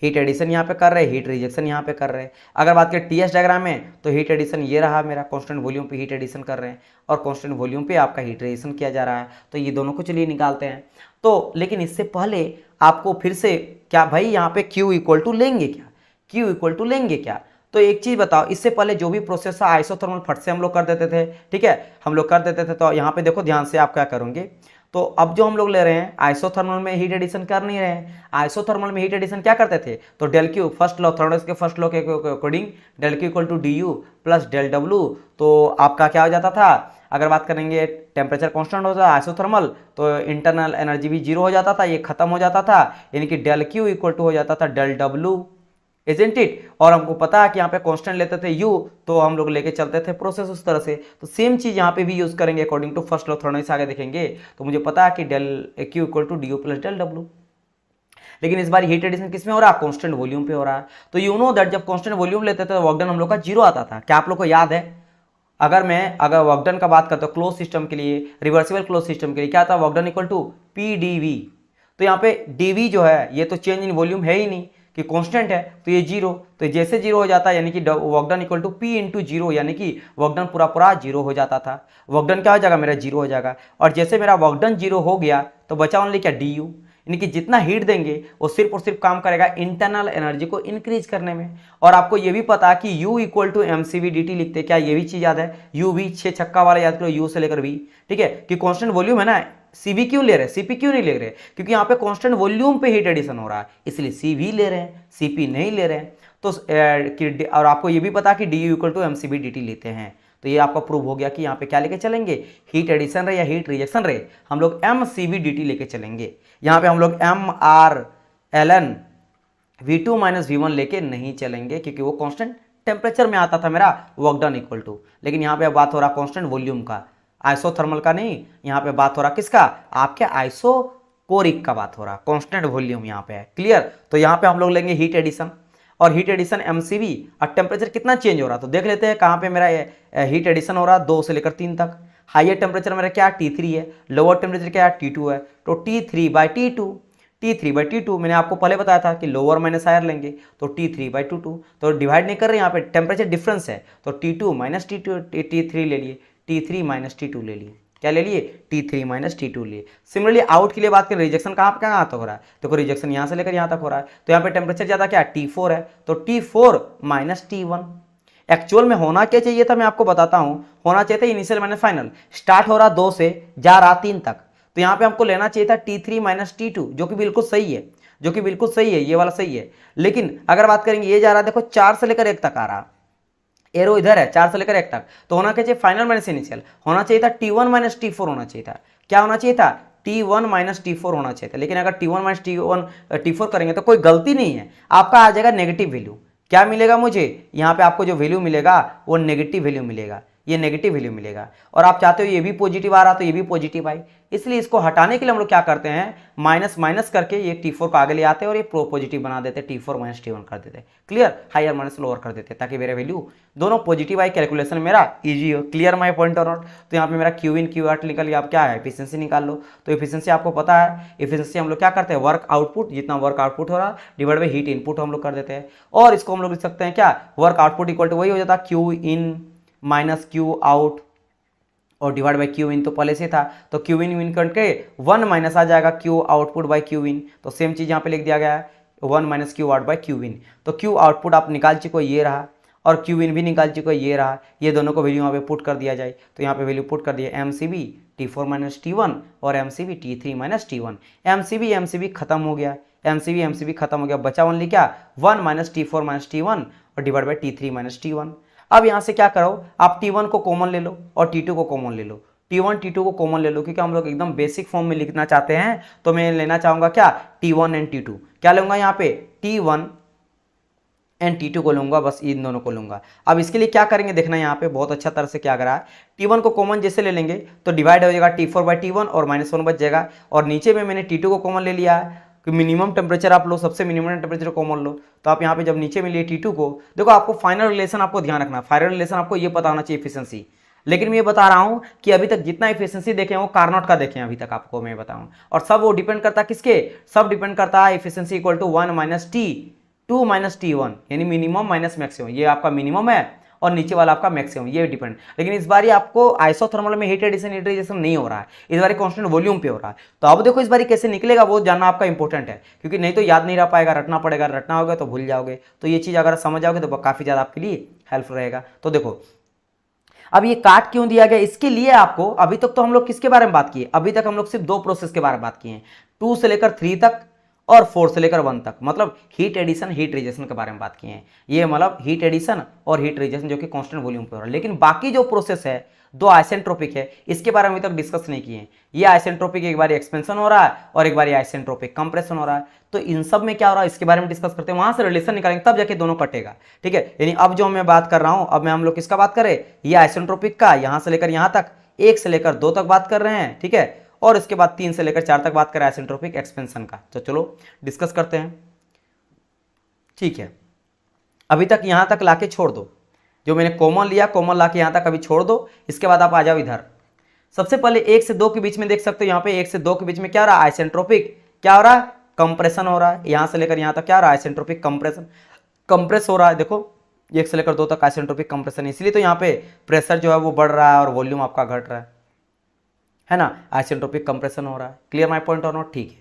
हीट एडिशन यहाँ पे कर रहे हैं, हीट रिजेक्शन यहाँ पे कर रहे हैं। अगर बात करें टीएस डायग्राम में, तो हीट एडिशन ये रहा मेरा, कांस्टेंट वॉल्यूम पे हीट एडिशन कर रहे हैं और कांस्टेंट वॉल्यूम पे आपका हीट रिजेक्शन किया जा रहा है। तो ये दोनों को चलिए निकालते हैं। तो लेकिन इससे पहले आपको फिर से क्या भाई यहाँ पे Q इक्वल टू लेंगे क्या, Q इक्वल टू लेंगे क्या? तो एक चीज बताओ, इससे पहले जो भी प्रोसेस था आइसोथर्मल फट से हम लोग कर देते थे, ठीक है, हम लोग कर देते थे। तो यहाँ पे देखो ध्यान से आप क्या करोगे, तो अब जो हम लोग ले रहे हैं आइसोथर्मल में हीट एडिशन कर नहीं रहे हैं। आइसोथर्मल में हीट एडिशन क्या करते थे, तो del Q first law thermodynamics के फर्स्ट लॉ के according del Q equal to D U plus del W, तो आपका क्या हो जाता था, अगर बात करेंगे टेम्परेचर कांस्टेंट होता है आइसोथर्मल तो इंटरनल एनर्जी भी जीरो हो जाता था, ये खत्म हो जाता था, यानी कि डेल क्यू इक्वल टू हो जाता था डेल डब्ल्यू, इजंट इट। और हमको पता है कि यहाँ पे कांस्टेंट लेते थे u, तो हम लोग लेके चलते थे प्रोसेस उस तरह से, तो सेम चीज यहाँ पे भी यूज करेंगे according to first law thermodynamics आगे देखेंगे। तो मुझे पता है कि del Q equal to D U plus del W, लेकिन इस बार हीट एडिशन किस में हो रहा है, कांस्टेंट वॉल्यूम पे हो रहा है। तो यू नो दैट जब कांस्टेंट वॉल्यूम लेते थे तो वर्क डन हम लोग का जीरो आता था, क्या आप लोग को याद है। अगर वर्क डन का बात करते हो क्लोज सिस्टम के लिए, रिवर्सिबल क्लोज सिस्टम के लिए क्या था, work done equal to P D V. तो यहाँ पे डी जो है ये तो चेंज इन वॉल्यूम है ही नहीं कि कांस्टेंट है, तो ये जीरो, तो जैसे जीरो हो जाता है यानी कि work done equal to P into zero, यानी कि वर्क डन पूरा जीरो हो जाता था। वर्क डन क्या हो जाएगा, मेरा जीरो हो जाएगा। और जैसे मेरा वर्क डन जीरो हो गया तो बचा ओनली क्या, डी यू, यानी कि जितना हीट देंगे वो सिर्फ और सिर्फ काम करेगा इंटरनल एनर्जी को इंक्रीज करने में। और आपको ये भी पता है कि U equal to M C V D T लिखते हैं, क्या ये भी चीज याद है, यू भी 6 छक्का वाला याद करो, यू से लेकर भी, ठीक है, कि कांस्टेंट वॉल्यूम है ना, सीबी क्यों ले रहे हैं, सीपी क्यों नहीं ले रहे, क्योंकि यहाँ पे कांस्टेंट वॉल्यूम पे हीट एडिशन हो रहा है, इसलिए सीवी ले रहे हैं, सीपी नहीं ले रहे हैं। तो और आपको ये भी पता कि D U equal to M C B D T लेते हैं, तो ये आपका प्रूव हो गया कि यहाँ पे क्या लेके चलेंगे, हीट एडिशन रहे या हीट रिजेक्शन रहे, हम लोग M C B D T लेके चलेंगे। यहाँ पे हम लोग M R L N V two minus V one लेके नहीं चलेंगे, क्योंकि वो कांस्टेंट टेम्परेचर में आता था मेरा वर्क डन इक्वल टू। लेकिन यहाँ पे बात हो रहा कांस्टेंट वॉल्यूम का, आइसोथर्मल का नहीं, यहाँ पे बात हो रहा किसका, आपके आइसोकोरिक का बात हो रहा, कांस्टेंट वॉल्यूम यहाँ पे है, क्लियर। तो यहाँ पे हम लोग लेंगे हीट एडिशन, और हीट एडिशन एमसीवी, और टेम्परेचर कितना चेंज हो रहा, तो देख लेते हैं कहाँ पे मेरा हीट एडिशन हो रहा, 2 से लेकर 3 तक। हाइयर टेम्परेचर मेरा क्या T3 है, लोअर टेम्परेचर क्या है T2 है, तो T3/T2 मैंने आपको पहले बताया था कि लोअर माइनस हायर लेंगे तो T3/T2, तो डिवाइड नहीं कर रहे, यहाँ पे टेम्परेचर डिफरेंस है, तो T2 माइनस T3 ले लिए, T3 माइनस T2 ले लिए, क्या ले लिए, T3 माइनस T2 लिए। सिमिलरली आउट के लिए बात करें, रिजेक्शन कहाँ तक हो रहा है, देखो रिजेक्शन यहाँ से लेकर यहाँ तक हो रहा है, तो यहाँ पे टेम्परेचर ज़्यादा क्या T4 है, तो T4 माइनस T1। एक्चुअल में होना क्या चाहिए था, मैं आपको बताता हूँ, होना चाहिए था इनिशियल माइनस फाइनल, स्टार्ट हो रहा 2 से जा रहा 3 तक, तो यहाँ पे हमको लेना चाहिए था T3 माइनस T2, जो कि बिल्कुल सही है, ये वाला सही है। लेकिन अगर बात करेंगे ये जा रहा देखो 4 से लेकर 1 तक आ रहा, एरो इधर है 4 से लेकर 1 तक, तो होना क्या चाहिए, फाइनल माइनस इनिशियल, होना चाहिए था T1 माइनस T4 होना चाहिए था, क्या होना चाहिए था, T1 माइनस T4 होना चाहिए था। लेकिन अगर T1 माइनस T4 करेंगे तो कोई गलती नहीं है, आपका आ जाएगा नेगेटिव वैल्यू। क्या मिलेगा मुझे, यहाँ पे आपको जो वैल्यू मिलेगा वो नेगेटिव वैल्यू मिलेगा, ये नेगेटिव वैल्यू मिलेगा। और आप चाहते हो ये भी पॉजिटिव आ रहा तो ये भी पॉजिटिव आए, इसलिए इसको हटाने के लिए हम लोग क्या करते हैं, माइनस माइनस करके ये T4 को आगे ले आते हैं और ये पॉजिटिव बना देते हैं, T4 माइनस T1 कर देते हैं, क्लियर, हायर माइनस लोअर कर देते हैं, ताकि मेरा वैल्यू दोनों पॉजिटिव आए, कैलकुलेशन मेरा इजी हो, क्लियर माई पॉइंट और नॉट। तो यहाँ पे मेरा क्यू इन क्यू आउट निकल गया, आप क्या है एफिशिएंसी निकाल लो। तो एफिशिएंसी आपको पता है, एफिशिएंसी हम लोग क्या करते हैं, वर्क आउटपुट, जितना वर्क आउटपुट हो रहा डिवाइड बाई हीट इनपुट हम लोग कर देते हैं, और इसको हम लोग लिख सकते हैं क्या, वर्क आउटपुट इक्वल टू वही हो जाता है Q in minus Q out, और डिवाइड बाई क्यू इन तो पहले से था, तो क्यू इन करके 1 माइनस आ जाएगा Q output by Q in, तो सेम चीज यहाँ पे लिख दिया गया है 1 minus Q out by Q in. तो क्यू आउटपुट आप निकाल चुके हो, ये रहा, और क्यू इन भी निकाल चुके हो, ये रहा, ये दोनों को वैल्यू यहाँ पे पुट कर दिया जाए, तो यहाँ पे वैल्यू पुट कर दिया M C B T4 minus T1 और M C B T3 minus T1, M C B खत्म हो गया, एम सी बी खत्म हो गया, बचा ओनली क्या 1 माइनस T4 माइनस T1 और divide by T3 minus T1। अब यहाँ से क्या करो, आप T1 को कॉमन ले लो और T2 को कॉमन ले लो, T1 T2 को कॉमन ले लो, क्योंकि हम लोग एकदम बेसिक फॉर्म में लिखना चाहते हैं, तो मैं लेना चाहूंगा क्या T1 एंड T2, क्या लूंगा यहाँ पे T1 एंड T2 को लूंगा, बस इन दोनों को लूंगा। अब इसके लिए क्या करेंगे देखना, यहाँ पे बहुत अच्छा तरह से क्या करा है, T1 को कॉमन जैसे ले लेंगे तो डिवाइड हो जाएगा T4 बाई T1 और -1 बच जाएगा, और नीचे में मैंने T2 को कॉमन ले लिया है कि मिनिमम टेम्परेचर आप लो, सबसे मिनिमम टेम्परेचर कॉमन लो, तो आप यहाँ पे जब नीचे में लिए T2 को, देखो आपको फाइनल रिलेशन आपको ध्यान रखना, फाइनल रिलेशन आपको ये पता होना चाहिए एफिशिएंसी। लेकिन मैं ये बता रहा हूं कि अभी तक जितना एफिशिएंसी देखे वो कार्नोट का देखे अभी तक आपको मैं बताऊं, और सब वो डिपेंड करता है किसके, सब डिपेंड करता है efficiency equal to 1 minus T2 minus T1, यानी मिनिमम माइनस मैक्सिमम, ये आपका मिनिमम है और नीचे वाला आपका मैक्सिमम, ये डिपेंड। लेकिन इस बार आपको आइसोथर्मल में हीट एडिशन हीटराइजेशन नहीं हो रहा है, इस बार कांस्टेंट वॉल्यूम पे हो रहा है। तो अब देखो इस बार कैसे निकलेगा वो जानना आपका इंपॉर्टेंट है, क्योंकि नहीं तो याद नहीं रह पाएगा, रटना पड़ेगा, रटना होगा तो भूल जाओगे। तो ये चीज़ अगर समझ जाओगे तो काफ़ी ज़्यादा आपके लिए हेल्प रहेगा। तो देखो अब ये काट क्यों दिया गया, इसके लिए आपको, अभी तक तो हम लोग किसके बारे में बात किए, अभी तक हम लोग सिर्फ 2 प्रोसेस के बारे में बात किए हैं, 2 से लेकर 3 तक और 4 से लेकर 1 तक, मतलब हीट एडिशन हीट रिजेक्शन के बारे में बात किए हैं। ये मतलब हीट एडिशन और हीट रिजेक्शन जो कि कांस्टेंट वॉल्यूम पे हो रहा है। लेकिन बाकी जो प्रोसेस है, 2 आइसेंट्रोपिक है, इसके बारे में अभी तक डिस्कस नहीं किए हैं। ये आइसेंट्रोपिक एक बार एक्सपेंशन हो रहा है और एक बार आइसेंट्रोपिक कंप्रेशन हो रहा है। तो इन सब में क्या हो रहा है इसके बारे में डिस्कस करते हैं, वहां से रिलेशन निकालेंगे तब जाके दोनों कटेगा। ठीक है, यानी अब जो मैं बात कर रहा हूं, अब मैं हम लोग किसका बात करें, ये आइसेंट्रोपिक का, यहां से लेकर यहां तक, 1 से लेकर 2 तक बात कर रहे हैं। ठीक है, और इसके बाद 3 से लेकर 4 तक बात करें आइसेंट्रोपिक एक्सपेंशन का। तो चलो डिस्कस करते हैं। ठीक है, अभी तक यहां तक लाके छोड़ दो, जो मैंने कॉमन लिया कॉमन लाके यहां तक अभी छोड़ दो। इसके बाद आप आ जाओ इधर। सबसे पहले 1 से 2 के बीच में देख सकते हो, यहाँ पे 1 से 2 के बीच में क्या हो रहा है, आइसेंट्रोपिक क्या हो रहा है, कंप्रेशन हो रहा है। यहां से लेकर यहां तक क्या हो रहा है, आइसेंट्रोपिक कंप्रेशन, कंप्रेस हो रहा है। देखो 1 से लेकर 2 तक आइसेंट्रोपिक कंप्रेशन, इसलिए तो यहाँ पे प्रेशर जो है वो बढ़ रहा है और वॉल्यूम आपका घट रहा है ना, आइसेंट्रोपिक कंप्रेशन हो रहा है। क्लियर माय पॉइंट और नॉट। ठीक है,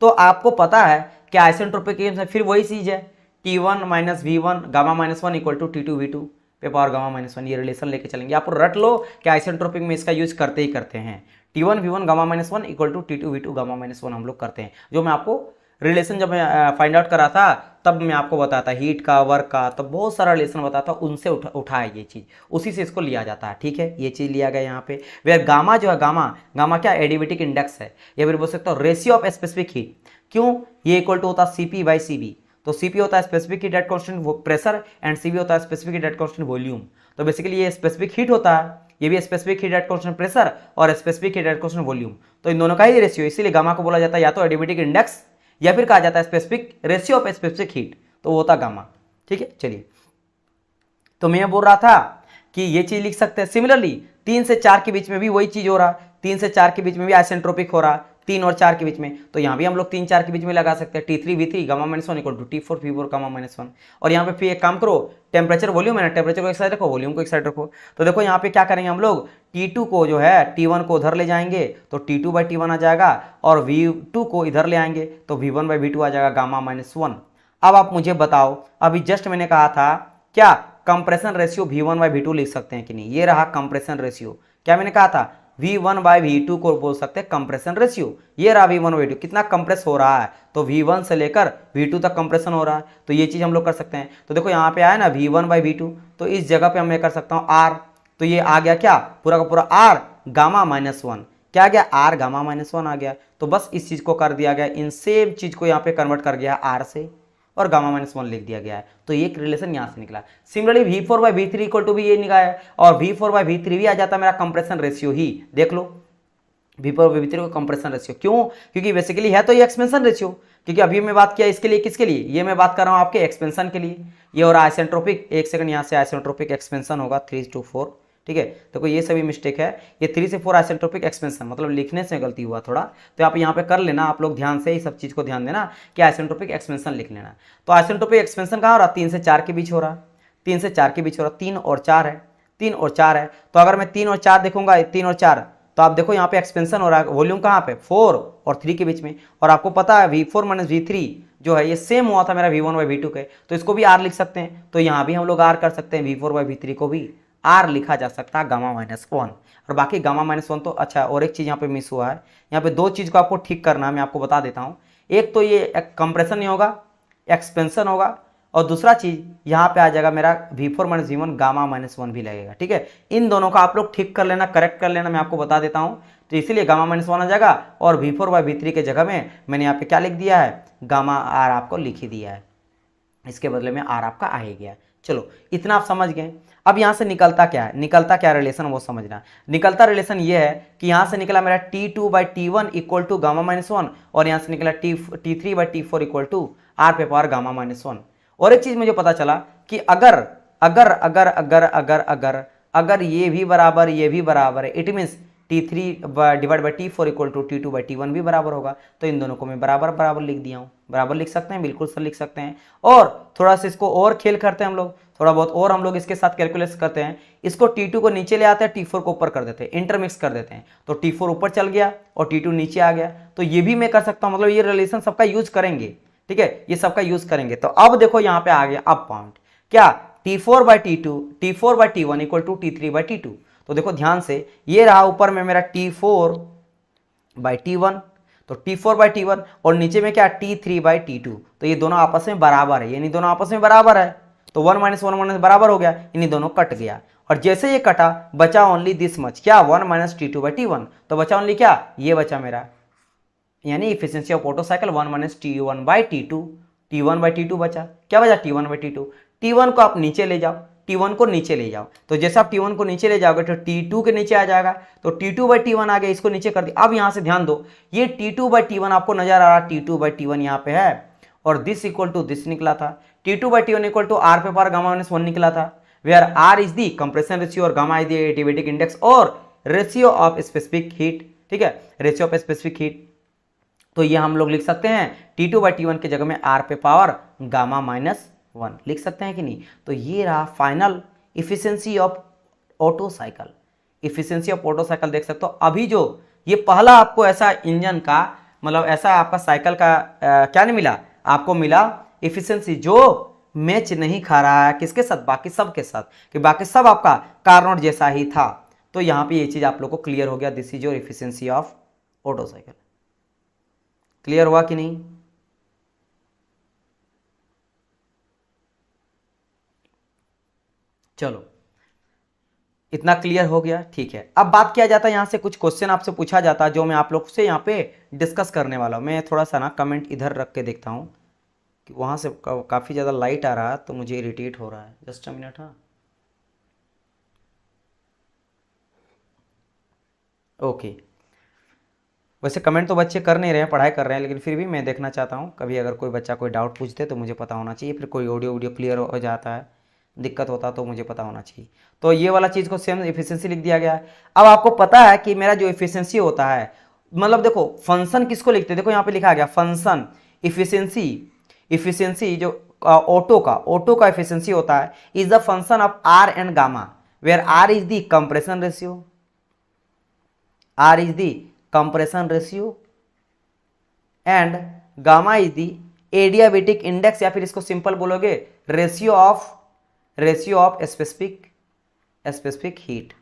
तो आपको पता है कि आइसेंट्रोपिक फिर वही चीज है, T1 minus V1 gamma minus 1 equal to T2 V2 पे पावर गामा माइनस 1, ये रिलेशन लेके चलेंगे। आप रट लो कि आइसेंट्रोपिक में इसका यूज करते ही करते हैं। T1 V1 gamma minus 1 equal to T2 V2 gamma minus 1 हम लोग करते हैं। जो मैं आपको रिलेशन जब मैं फाइंड आउट करा था तब मैं आपको बताता हीट का वर्क का, तब बहुत सारा रिलेशन बताता, उनसे उठा है ये चीज़, उसी से इसको लिया जाता है। ठीक है, ये चीज़ लिया गया यहाँ पे। वेयर गामा जो है, गामा क्या एडिवेटिक इंडेक्स है, या फिर बोल सकता हूँ रेशियो ऑफ स्पेसिफिक हीट। क्यों, ये इक्वल टू होता है CP बाई CB। तो CP होता है specific heat at constant pressure and CB होता है specific heat at constant volume. तो बेसिकली ये स्पेसिफिक हीट होता है, ये भी specific heat at constant pressure और specific heat at constant volume. तो इन दोनों का ही रेशियो, इसीलिए गामा को बोला जाता है या तो एडिवेटिक इंडेक्स या फिर कहा जाता है specific ratio of specific heat, तो वो होता गामा। ठीक है, चलिए, तो मैं बोल रहा था कि ये चीज लिख सकते हैं। सिमिलरली 3 से 4 के बीच में भी वही चीज हो रहा, 3 से 4 के बीच में भी आइसेंट्रोपिक हो रहा, 3 और 4 के बीच में। तो यहाँ भी हम लोग 3-4 के बीच में लगा सकते हैं, T3 V3 gamma minus 1 equal to T4 V4 gamma minus 1। और यहाँ पे फिर एक काम करो, टेम्परेचर वॉल्यूम है ना, टेम्परेचर को एक साइड रखो, वॉल्यूम को एक साइड रखो। तो देखो यहाँ पे क्या करेंगे हम लोग, T2 को जो है T1 को उधर ले जाएंगे तो T2 बाई T1 आ जाएगा, और V2 को इधर ले आएंगे तो V1 बाई V2 आ जाएगा गामा माइनस 1। अब आप मुझे बताओ, अभी जस्ट मैंने कहा था क्या compression ratio V1 by V2 लिख सकते हैं कि नहीं, ये रहा कंप्रेशन रेशियो। क्या मैंने कहा था, V1 बाई V2 को बोल सकते हैं कंप्रेशन रेशियो। ये रहा V1 बाई V2, कितना कंप्रेस हो रहा है, तो V1 से लेकर V2 तक कंप्रेशन हो रहा है। तो ये चीज हम लोग कर सकते हैं। तो देखो यहाँ पे आया ना V1 बाई V2, तो इस जगह पे मैं कर सकता हूँ R। तो ये आ गया क्या, पूरा का पूरा R गामा माइनस 1, क्या आ गया, R गामा माइनस 1 आ गया। तो बस इस चीज को कर दिया गया, इन सेम चीज को यहाँ पे कन्वर्ट कर गया R से और गामा माइनस 1 लिख दिया गया है। तो ये एक रिलेशन यहाँ से निकला। Similarly V4 by V3 equal to भी ये निकाला है, और V4 बाई V3 भी आ जाता मेरा कंप्रेशन रेशियो ही। देख लो V4 बाई V3 को कंप्रेशन रेशियो, क्यों, क्योंकि बेसिकली है तो ये एक्सपेंशन रेशियो। क्योंकि अभी मैं बात किया इसके लिए, किसके लिए, ये मैं बात कर रहा हूँ आपके एक्सपेंशन के लिए। ये और आइसेंट्रोपिक, एक सेकंड, यहाँ से आइसेंट्रोपिक एक्सपेंशन होगा 3 to 4। ठीक है, देखो ये सभी मिस्टेक है, ये 3 से 4 आइसेंट्रोपिक एक्सपेंशन, मतलब लिखने से गलती हुआ थोड़ा, तो आप यहाँ पे कर लेना, आप लोग ध्यान से ही सब चीज को ध्यान देना कि आइसेंट्रोपिक एक्सपेंशन लिख लेना। तो आइसेंट्रोपिक एक्सपेंशन कहाँ हो रहा, 3 से 4 के बीच हो रहा, 3 से 4 के बीच हो रहा, 3 और 4 है, 3 और 4 है। तो अगर मैं 3 और 4 देखूंगा, 3 और 4, तो आप देखो यहाँ पे एक्सपेंशन हो रहा है, वॉल्यूम कहाँ पे 4 और 3 के बीच में। और आपको पता है V4 माइनस V3 जो है ये सेम हुआ था मेरा V1 बाई V2 के, तो इसको भी R लिख सकते हैं। तो यहाँ भी हम लोग R कर सकते हैं, V4 बाई V3 को भी R लिखा जा सकता है गामा माइनस 1। और बाकी गामा माइनस 1 तो अच्छा। और एक चीज़ यहाँ पे मिस हुआ है, यहाँ पे 2 चीज़ को आपको ठीक करना है, मैं आपको बता देता हूँ। एक तो ये कंप्रेशन नहीं होगा, एक्सपेंशन होगा, और दूसरा चीज यहाँ पे आ जाएगा मेरा V4 minus V1 gamma minus 1 भी लगेगा। ठीक है, इन दोनों का आप लोग ठीक कर लेना, करेक्ट कर लेना, मैं आपको बता देता हूँ। तो इसीलिए गामा माइनस 1 आ जाएगा, और V4 बाई V3 के जगह में मैंने यहाँ पे क्या लिख दिया है, गामा R आपको लिख ही दिया है, इसके बदले में R आपका आ ही गया। चलो इतना आप समझ गए। अब यहाँ से निकलता क्या है, निकलता क्या रिलेशन वो समझना। निकलता रिलेशन ये है कि यहाँ से निकला मेरा T2 by T1 equal to gamma minus 1, और यहाँ से निकला T3 by T4 equal to R पे पावर गामा माइनस 1। और एक चीज मुझे पता चला कि अगर अगर अगर अगर अगर अगर अगर ये भी बराबर ये भी बराबर है, it means T3 divide by T4 equal to T2 by T1 भी बराबर होगा। तो इन दोनों को मैं बराबर बराबर लिख दिया हूँ, बराबर लिख सकते हैं, बिल्कुल सर लिख सकते हैं। और थोड़ा सा इसको और खेल करते हैं हम लोग, थोड़ा बहुत और हम लोग इसके साथ कैलकुलेट करते हैं। इसको T2 को नीचे ले आते हैं, T4 को ऊपर कर देते हैं, इंटरमिक्स कर देते हैं। तो T4 ऊपर चल गया और T2 नीचे आ गया। तो ये भी मैं कर सकता हूँ, मतलब ये रिलेशन सबका यूज करेंगे। ठीक है, ये सबका यूज करेंगे। तो अब देखो यहाँ पे आ गया अब पॉइंट क्या, T4 by T2 T4 by T1 equal to T3 by T2। तो देखो ध्यान से, ये रहा ऊपर में मेरा T4/T1, तो T4/T1 और नीचे में क्या T3/T2, तो ये दोनों आपस में बराबर है, यानी दोनों आपस में बराबर है, तो 1 - 1 - 1 बराबर हो गया, यानी दोनों कट गया। और जैसे ये कटा बचा ओनली दिस मच, क्या 1 - T2/T1, तो बचा ओनली क्या, ये बचा मेरा, यानी efficiency of auto cycle 1 - T1/T2, T1/T2 बचा, क्या बचा T1/T2। T1 को आप नीचे ले जाओ, T1 को नीचे ले जाओ, तो जैसे आप T1 को नीचे ले जाओगे तो T2 के नीचे आ जाएगा, तो T2/T1 आ गया, इसको नीचे कर दिया। अब यहां से ध्यान दो, ये T2/T1 आपको नजर आ रहा, T2/T1 यहाँ पे है, और दिस इक्वल टू दिस निकला था, T2/T1 इक्वल टू R पे पावर गामा -1 निकला था, where R is the compression ratio और gamma is the adiabatic index और रेशियो ऑफ स्पेसिफिक हीट, ठीक है, रेशियो ऑफ स्पेसिफिक हीट। तो ये हम लोग लिख सकते हैं T2/T1 की जगह में R पे पावर गामा -1 लिख सकते हैं कि नहीं। तो ये रहा final efficiency of auto cycle. Efficiency of auto cycle देख सकते हो। अभी जो ये पहला आपको ऐसा इंजन का मतलब ऐसा आपका साइकिल का क्या नहीं मिला, आपको मिला इफिशियंसी जो मैच नहीं खा रहा है किसके साथ, बाकी सब के साथ, कि बाकी सब आपका कार्नोट जैसा ही था। तो यहाँ पे ये चीज आप लोग को क्लियर हो गया, this is your efficiency of auto cycle. Clear हुआ कि नहीं। चलो इतना क्लियर हो गया, ठीक है। अब बात किया जाता है यहाँ से कुछ क्वेश्चन आपसे पूछा जाता है जो मैं आप लोग से यहाँ पे डिस्कस करने वाला हूँ। मैं थोड़ा सा ना कमेंट इधर रख के देखता हूँ कि वहाँ से काफ़ी ज़्यादा लाइट आ रहा है तो मुझे इरिटेट हो रहा है। Just a minute. हाँ ओके, वैसे कमेंट तो बच्चे कर नहीं रहे हैं, पढ़ाई कर रहे हैं, लेकिन फिर भी मैं देखना चाहता हूँ। कभी अगर कोई बच्चा कोई डाउट पूछते तो मुझे पता होना चाहिए, फिर कोई ऑडियो वीडियो क्लियर हो जाता है, दिक्कत होता तो मुझे पता होना चाहिए। तो ये वाला चीज़ को सेम इफिशियंसी लिख दिया गया है। अब आपको पता है कि मेरा जो इफिशियंसी होता है, मतलब देखो फंक्शन किसको लिखते हैं, देखो यहाँ पे लिखा गया फंक्शन इफिशियंसी। इफिशियंसी जो ऑटो का इफिशियंसी होता है is the function of R and gamma, where R is the compression ratio, R is the compression ratio and gamma is the adiabatic index, या फिर इसको सिंपल बोलोगे रेशियो ऑफ स्पेसिफिक हीट,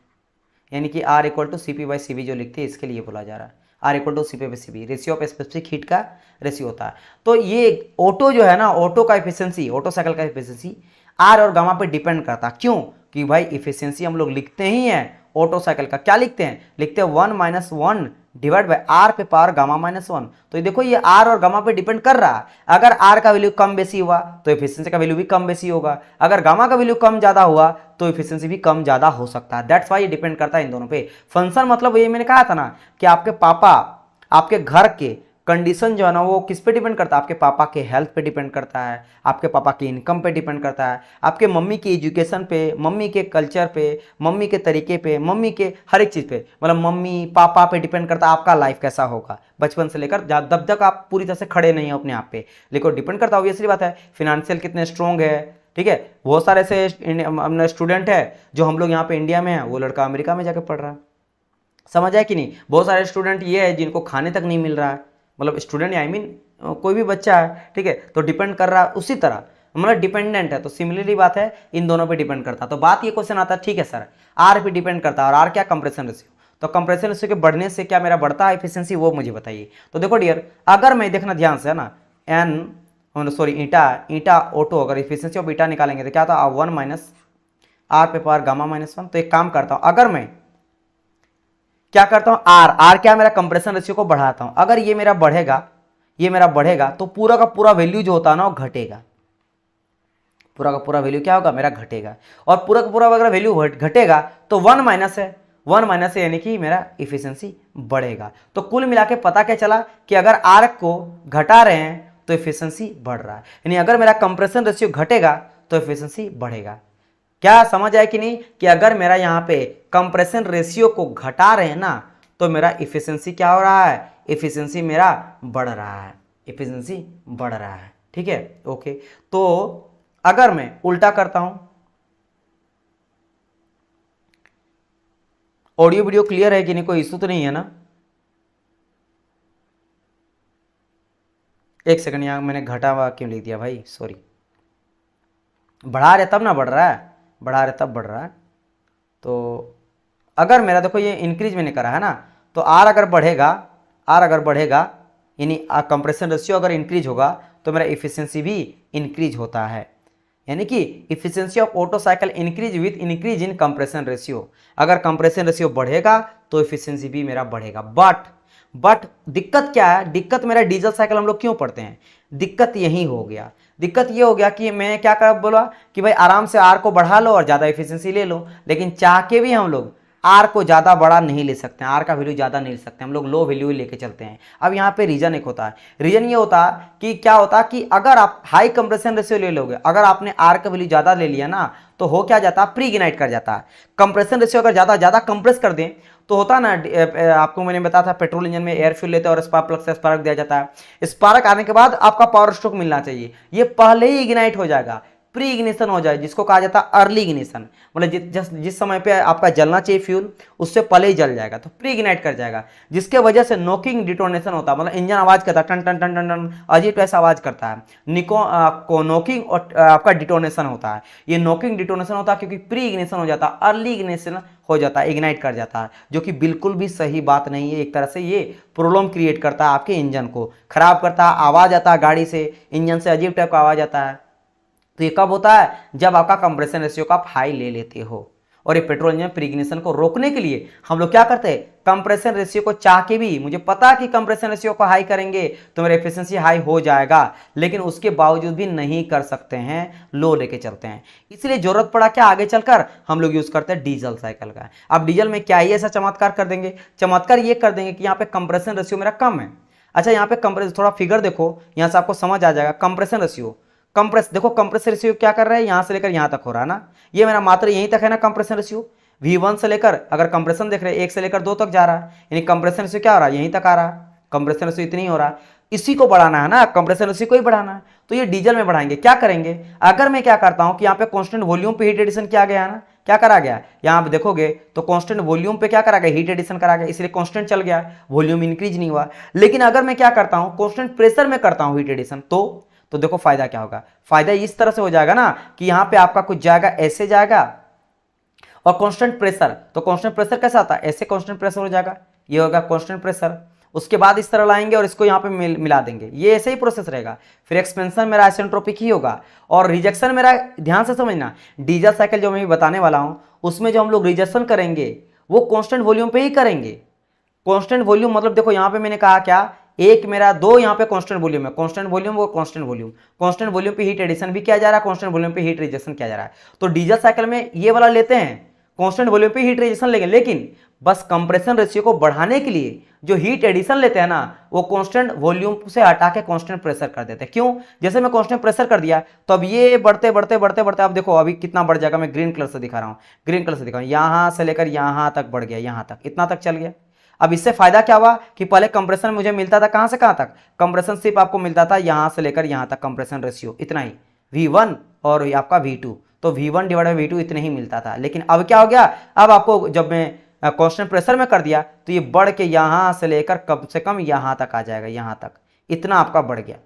यानी कि R इक्वल टू CP/CV जो लिखते हैं इसके लिए बोला जा रहा है। R equal to CP/CV ratio of specific heat का रेशियो होता है। तो ये ऑटो जो है ना, ऑटो का इफिशियंसी, ऑटो साइकिल का इफिशियंसी R और गामा पे डिपेंड करता है। क्यों कि भाई इफिशियंसी हम लोग लिखते ही हैं ऑटो साइकिल का, क्या लिखते हैं, लिखते हैं 1 - 1 डिवाइड बाय R पे पावर गामा -1। तो देखो ये R और गामा पे डिपेंड कर रहा है। अगर R का वैल्यू कम बेसी हुआ तो इफिशियंसी का वैल्यू भी कम बेसी होगा, अगर गामा का वैल्यू कम ज्यादा हुआ तो इफिशियंसी भी कम ज्यादा हो सकता है। दैट्स वाई ये डिपेंड करता है इन दोनों पे। फंक्शन मतलब ये मैंने कहा था ना कि आपके पापा, आपके घर के कंडीशन जो है ना वो किस पे डिपेंड करता है, आपके पापा के हेल्थ पे डिपेंड करता है, आपके पापा की इनकम पे डिपेंड करता है, आपके मम्मी की एजुकेशन पे, मम्मी के कल्चर पे, मम्मी के तरीके पे, मम्मी के हर एक चीज़ पे, मतलब मम्मी पापा पे डिपेंड करता है आपका लाइफ कैसा होगा बचपन से लेकर जब तक आप पूरी तरह से खड़े नहीं हो अपने आप पे, लेकिन डिपेंड करता है ऑब्वियसली बात है फिनेंशियल कितने स्ट्रॉन्ग है। ठीक है, बहुत सारे ऐसे स्टूडेंट है जो हम लोग यहाँ पे इंडिया में है, वो लड़का अमेरिका में जाकर पढ़ रहा है, समझ आया कि नहीं। बहुत सारे स्टूडेंट ये है जिनको खाने तक नहीं मिल रहा है, मतलब स्टूडेंट आई मीन कोई भी बच्चा है, ठीक है, तो डिपेंड कर रहा है उसी तरह, मतलब डिपेंडेंट है। तो सिमिलरली बात है इन दोनों पे डिपेंड करता है। तो बात ये क्वेश्चन आता है, ठीक है सर आर पे डिपेंड करता है और आर क्या कंप्रेशन रेशियो, तो कंप्रेशन रेशियो के बढ़ने से क्या मेरा बढ़ता है एफिशिएंसी, वो मुझे बताइए। तो देखो डियर, अगर मैं देखना ध्यान से है ना, एन सॉरी ईटा ऑटो, अगर इफिशिएंसी ऑफ ईटा निकालेंगे तो क्या था 1 - R पे पावर गामा -1। तो एक काम करता हूं, अगर मैं क्या करता हूं आर क्या मेरा कंप्रेशन रेशियो को बढ़ाता हूं, अगर ये मेरा बढ़ेगा तो पूरा का पूरा वैल्यू जो होता है ना वो घटेगा, पूरा का पूरा वैल्यू क्या होगा मेरा घटेगा, और पूरा का पूरा अगर वैल्यू घटेगा तो 1 माइनस है यानी कि मेरा इफिशियंसी बढ़ेगा। तो कुल मिला के पता क्या चला कि अगर आर को घटा रहे हैं तो इफिशियंसी बढ़ रहा है, यानी अगर मेरा कंप्रेशन रेशियो घटेगा तो इफिशियंसी बढ़ेगा। क्या समझ आया कि नहीं, कि अगर मेरा यहाँ पे कंप्रेशन रेशियो को घटा रहे हैं ना तो मेरा इफिशियंसी क्या हो रहा है, इफिशियंसी मेरा बढ़ रहा है, इफिशियंसी बढ़ रहा है। ठीक है ओके। तो अगर मैं उल्टा करता हूं, ऑडियो वीडियो क्लियर है कि नहीं, कोई इशू तो नहीं है ना। एक सेकंड, यहां मैंने घटा हुआ क्यों लिख दिया भाई, सॉरी, बढ़ा रहे तब ना बढ़ रहा है, बढ़ा रहे तब बढ़ रहा है। तो अगर मेरा देखो ये इंक्रीज मैंने करा है ना, तो आर अगर बढ़ेगा यानी कंप्रेशन रेशियो अगर इंक्रीज होगा तो मेरा इफिशियंसी भी इंक्रीज होता है। यानी कि efficiency of auto cycle increase with increase in compression ratio. अगर कंप्रेशन रेशियो बढ़ेगा तो इफिशियंसी भी मेरा बढ़ेगा। बट दिक्कत क्या है, दिक्कत मेरा डीजल साइकिल हम लोग क्यों पढ़ते हैं, दिक्कत यही हो गया। दिक्कत ये हो गया कि मैं क्या कर बोला कि भाई आराम से आर को बढ़ा लो और ज़्यादा इफिशियंसी ले लो, लेकिन चाह के भी हम लोग आर को ज़्यादा बड़ा नहीं ले सकते हैं, आर का वैल्यू ज़्यादा नहीं ले सकते, हम लोग लो वैल्यू ही लेके चलते हैं। अब यहाँ पे रीजन एक होता है, रीजन ये होता है कि क्या होता है कि अगर आप हाई कंप्रेशन रेशियो ले लोगे, अगर आपने आर का वैल्यू ज़्यादा ले लिया ना, तो हो क्या जाता है, प्री इग्नाइट कर जाता है। कंप्रेशन रेशियो अगर ज़्यादा कंप्रेस कर दें तो होता ना, आपको मैंने बताया था पेट्रोल इंजन में एयर फ्यूल लेते हैं और स्पार्क प्लग से स्पार्क दिया जाता है। स्पार्क आने के बाद आपका पावर स्ट्रोक मिलना चाहिए, ये पहले ही इग्नाइट हो जाएगा, प्री इग्निशन हो जाए, जिसको कहा जाता है अर्ली इग्निशन। मतलब जिस समय पे आपका जलना चाहिए फ्यूल उससे पहले ही जल जाएगा, तो प्री इग्नाइट कर जाएगा, जिसके वजह से नॉकिंग डिटोनेशन होता है। मतलब इंजन आवाज करता है टन टन टन टन टन, अजीब ऐसा आवाज करता है, नॉकिंग और आपका डिटोनेशन होता है। ये नॉकिंग डिटोनेशन होता है क्योंकि प्री इग्निशन हो जाता है, अर्ली इग्निशन हो जाता है, इग्नाइट कर जाता है, जो कि बिल्कुल भी सही बात नहीं है। एक तरह से ये प्रॉब्लम क्रिएट करता है, आपके इंजन को खराब करता है, आवाज आता है गाड़ी से, इंजन से अजीब टाइप का आवाज आता है। तो ये कब होता है, जब आपका कंप्रेशन रेशियो का आप हाई ले लेते हो। और ये पेट्रोल इंजन प्री इग्निशन को रोकने के लिए हम लोग क्या करते हैं, कंप्रेशन रेशियो को चाह के भी, मुझे पता है कि कंप्रेशन रेशियो को हाई करेंगे तो मेरा एफिशिएंसी हाई हो जाएगा, लेकिन उसके बावजूद भी नहीं कर सकते हैं, लो लेके चलते हैं। इसलिए जरूरत पड़ा क्या, आगे चलकर हम लोग यूज करते हैं डीजल साइकिल का। अब डीजल में क्या ही ऐसा चमत्कार कर देंगे, चमत्कार ये कर देंगे कि यहाँ पे कंप्रेशन रेशियो मेरा कम है। अच्छा यहाँ पे कंप्रेशन, थोड़ा फिगर देखो, यहाँ से आपको समझ आ जाएगा। कंप्रेशन रेशियो, देखो कंप्रेसर रेशियो क्या कर रहा है, यहां से लेकर यहां तक हो रहा है ना, ये मेरा मात्र यहीं तक है ना कंप्रेसर रेशियो। V1 से लेकर, अगर कंप्रेशन देख रहे हैं 1 से लेकर 2 तक जा रहा है, यानी कंप्रेसर रेशियो क्या हो रहा है, यहीं तक आ रहा है, कंप्रेसर रेशियो इतनी हो रहा है। इसी को बढ़ाना है ना, कंप्रेसर रेशियो को ही बढ़ाना है, तो ये डीजल में बढ़ाएंगे। क्या करेंगे, अगर मैं क्या करता हूं कि यहाँ पे कांस्टेंट वॉल्यूम पे हीट एडिशन किया गया है ना, क्या करा गया, यहाँ पे देखोगे तो कांस्टेंट वॉल्यूम पे क्या करा गया, हीट एडिशन करा गया, इसलिए कांस्टेंट चल गया, वॉल्यूम इंक्रीज नहीं हुआ। लेकिन अगर मैं क्या करता हूं, कांस्टेंट प्रेशर में करता हूं हीट एडिशन, तो देखो फायदा क्या होगा, फायदा इस तरह से हो जाएगा ना कि यहां पे आपका कुछ जाएगा, ऐसे जाएगा, और कांस्टेंट प्रेशर, तो कांस्टेंट प्रेशर कैसा आता है, ऐसे कांस्टेंट प्रेशर हो जाएगा, ये होगा कांस्टेंट प्रेशर। उसके बाद इस तरह लाएंगे और इसको यहाँ पे मिला देंगे, ये ऐसे ही प्रोसेस रहेगा। फिर एक्सपेंशन मेरा आइसेंट्रोपिक ही होगा, और रिजेक्शन मेरा, ध्यान से समझना, डीजल साइकिल जो मैं बताने वाला हूं उसमें जो हम लोग रिजेक्शन करेंगे वो कांस्टेंट वॉल्यूम पे ही करेंगे। कांस्टेंट वॉल्यूम मतलब देखो यहाँ पे मैंने कहा क्या, एक मेरा 2 यहाँ पे कांस्टेंट वॉल्यूम है, कांस्टेंट वॉल्यूम वो कांस्टेंट वॉल्यूम पे हीट एडिशन भी किया जा रहा है, कांस्टेंट वॉल्यूम पे हीट रिजेक्शन किया जा रहा है। तो डीजल साइकिल में ये वाला लेते हैं, कांस्टेंट वॉल्यूम पे हीट रिजेक्शन लेंगे, लेकिन बस कंप्रेशन रेशियो को बढ़ाने के लिए जो हीट एडिशन लेते हैं ना, वो कांस्टेंट वॉल्यूम से हटा के कांस्टेंट प्रेशर कर देते हैं। क्यों, जैसे मैं कांस्टेंट प्रेशर कर दिया तो अब ये बढ़ते बढ़ते बढ़ते बढ़ते, अब देखो अभी कितना बढ़ जाएगा, मैं ग्रीन कलर से दिखा रहा हूँ, ग्रीन कलर से दिखा रहा हूँ, यहां से लेकर यहां तक बढ़ गया, यहां तक, इतना तक चल गया। अब इससे फायदा क्या हुआ कि पहले कंप्रेशन मुझे मिलता था कहां से कहां तक, कंप्रेशन सिर्फ आपको मिलता था यहां से लेकर यहां तक, कंप्रेशन रेशियो इतना ही, V1 और आपका V2, तो V1 डिवाइड बाई V2 इतने ही मिलता था। लेकिन अब क्या हो गया, अब आपको जब मैं कांस्टेंट प्रेशर में कर दिया तो ये बढ़ के यहां से लेकर कम से कम यहां तक आ जाएगा, यहां तक, इतना आपका बढ़ गया,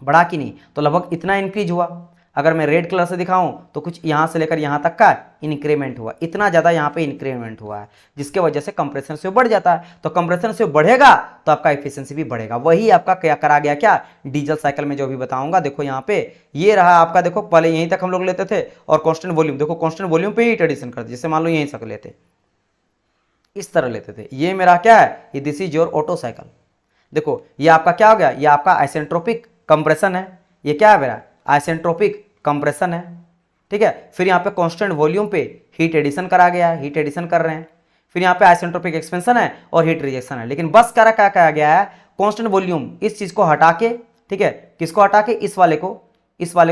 बढ़ा कि नहीं, तो लगभग इतना इंक्रीज हुआ। अगर मैं रेड कलर से दिखाऊं तो कुछ यहां से लेकर यहां तक का इंक्रीमेंट हुआ, इतना ज़्यादा यहां पे इंक्रीमेंट हुआ है, जिसके वजह से कंप्रेशन से बढ़ जाता है। तो कंप्रेशन से बढ़ेगा तो आपका एफिशिएंसी भी बढ़ेगा। वही आपका क्या करा गया, क्या डीजल साइकिल में जो भी बताऊंगा, देखो यहाँ पे ये रहा आपका, देखो पहले यहीं तक हम लोग लेते थे, और कांस्टेंट वॉल्यूम, देखो कांस्टेंट वॉल्यूम पे हीट एडिशन करते, जैसे मान लो यहीं तक लेते, इस तरह लेते थे। ये मेरा क्या है, ये this is your auto cycle. देखो ये आपका क्या हो गया, ये आपका आइसेंट्रोपिक कंप्रेशन है, ये क्या है मेरा आइसेंट्रोपिक कंप्रेशन है, ठीक है। फिर यहाँ पे कांस्टेंट वॉल्यूम पे हीट एडिशन करा गया है, हीट एडिशन कर रहे हैं। फिर यहाँ पे आइसेंट्रोपिक एक्सपेंशन है और हीट रिजेक्शन है। लेकिन बस क्या कहा गया है, कांस्टेंट वॉल्यूम इस चीज को हटा के, ठीक है, किसको हटा के, इस वाले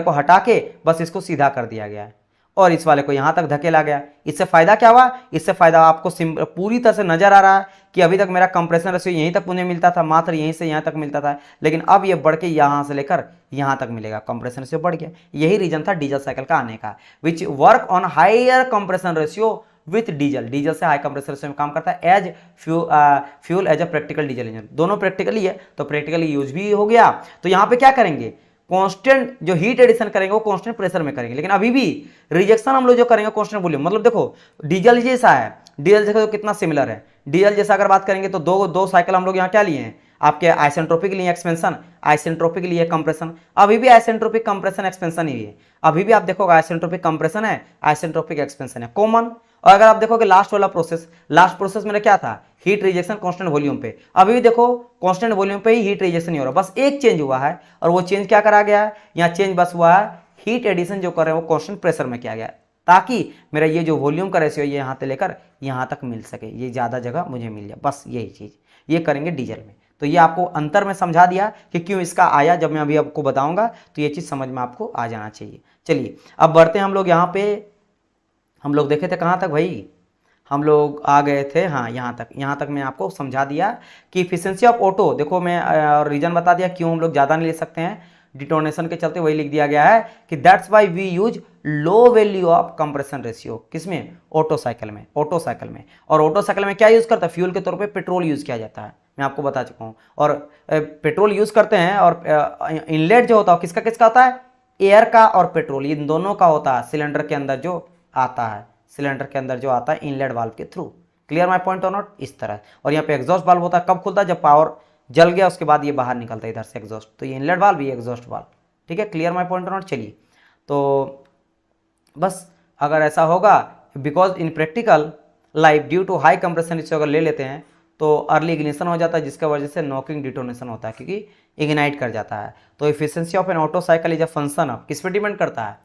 को हटा के बस इसको सीधा कर दिया गया है, और इस वाले को यहां तक धकेला गया। इससे फायदा क्या हुआ, इससे फायदा आपको पूरी तरह से नजर आ रहा है कि अभी तक मेरा कंप्रेशन रेशियो यहीं तक मुझे मिलता था, मात्र यहीं से यहां तक मिलता था, लेकिन अब ये बढ़ के यहां से लेकर यहां तक मिलेगा, कंप्रेशन रेशियो बढ़ गया। यही रीजन था डीजल साइकिल का आने का, which work on higher compression ratio with diesel से हाई कंप्रेशन रेशियो में काम करता है, as fuel as a practical diesel engine. दोनों प्रैक्टिकली है तो प्रैक्टिकली यूज भी हो गया। तो यहाँ पे क्या करेंगे, कांस्टेंट जो हीट एडिशन करेंगे वो कांस्टेंट प्रेशर में करेंगे, लेकिन अभी भी रिजेक्शन हम लोग जो करेंगे कांस्टेंट वॉल्यूम। मतलब देखो डीजल जैसा है, डीएल देखो तो कितना सिमिलर है। डीएल जैसा अगर बात करेंगे तो दो दो साइकिल हम लोग यहाँ क्या लिए हैं, आपके आइसेंट्रोपिक लिए एक्सपेंशन, आइसेंट्रोपिक लिए कंप्रेशन। अभी भी आइसेंट्रोपिक कंप्रेशन एक्सपेंशन ही है, अभी भी आप देखोगे आइसेंट्रोपिक कंप्रेशन है, आइसेंट्रोपिक एक्सपेंशन है कॉमन। और अगर आप देखोगे लास्ट वाला प्रोसेस, लास्ट प्रोसेस में क्या था, हीट रिजेक्शन कांस्टेंट वॉल्यूम पे। अभी भी देखो कांस्टेंट वॉल्यूम पे ही हीट रिजेक्शन ही हो रहा है, बस एक चेंज हुआ है, और वो चेंज क्या करा गया है, यहाँ चेंज बस हुआ है हीट एडिशन जो कर रहे हैं वो कांस्टेंट प्रेशर में किया गया है, ताकि मेरा ये जो वॉल्यूम का रेशियो ये यहाँ से लेकर यहाँ तक मिल सके, ये ज़्यादा जगह मुझे मिल जाए, बस यही चीज़ ये करेंगे डीजल में। तो ये आपको अंतर में समझा दिया कि क्यों इसका आया, जब मैं अभी आपको बताऊंगा तो ये चीज़ समझ में आपको आ जाना चाहिए। चलिए अब बढ़ते हैं हम लोग यहाँ पे, हम लोग देखे थे कहाँ तक भाई, हम लोग आ गए थे हाँ यहाँ तक मैं आपको समझा दिया कि इफिशिएंसी ऑफ ऑटो, देखो मैं रीजन बता दिया क्यों हम लोग ज़्यादा नहीं ले सकते हैं, डिटोनेशन के चलते वही लिख दिया गया है कि that's why we use low value of compression ratio, किसमें, ऑटो साइकिल में, ऑटो साइकिल में। और ऑटो साइकिल में क्या यूज़ करता है, फ्यूल के तौर पे पेट्रोल यूज़ किया जाता है, मैं आपको बता चुका हूँ। और पेट्रोल यूज़ करते हैं, और इनलेट जो होता है किसका किसका होता है, एयर का और पेट्रोल, इन दोनों का होता है सिलेंडर के अंदर जो आता है, सिलेंडर के अंदर जो आता है इनलेट वाल्व के थ्रू। क्लियर माय पॉइंट और नॉट, इस तरह। और यहाँ पे एग्जॉस्ट वाल्व होता है, कब खुलता है, जब पावर जल गया उसके बाद ये बाहर निकलता है इधर से एग्जॉस्ट, तो ये इनलेट वाल्व, ये एग्जॉस्ट वाल्व, ठीक है। क्लियर माय पॉइंट और नॉट। चलिए तो बस अगर ऐसा होगा, because in practical life due to high compression ratio अगर ले लेते हैं तो अर्ली इग्निशन हो जाता है, जिसके वजह से नॉकिंग डिटोनेशन होता है, क्योंकि इग्नाइट कर जाता है। तो efficiency of an Otto cycle is a function of, किस पे डिपेंड करता है,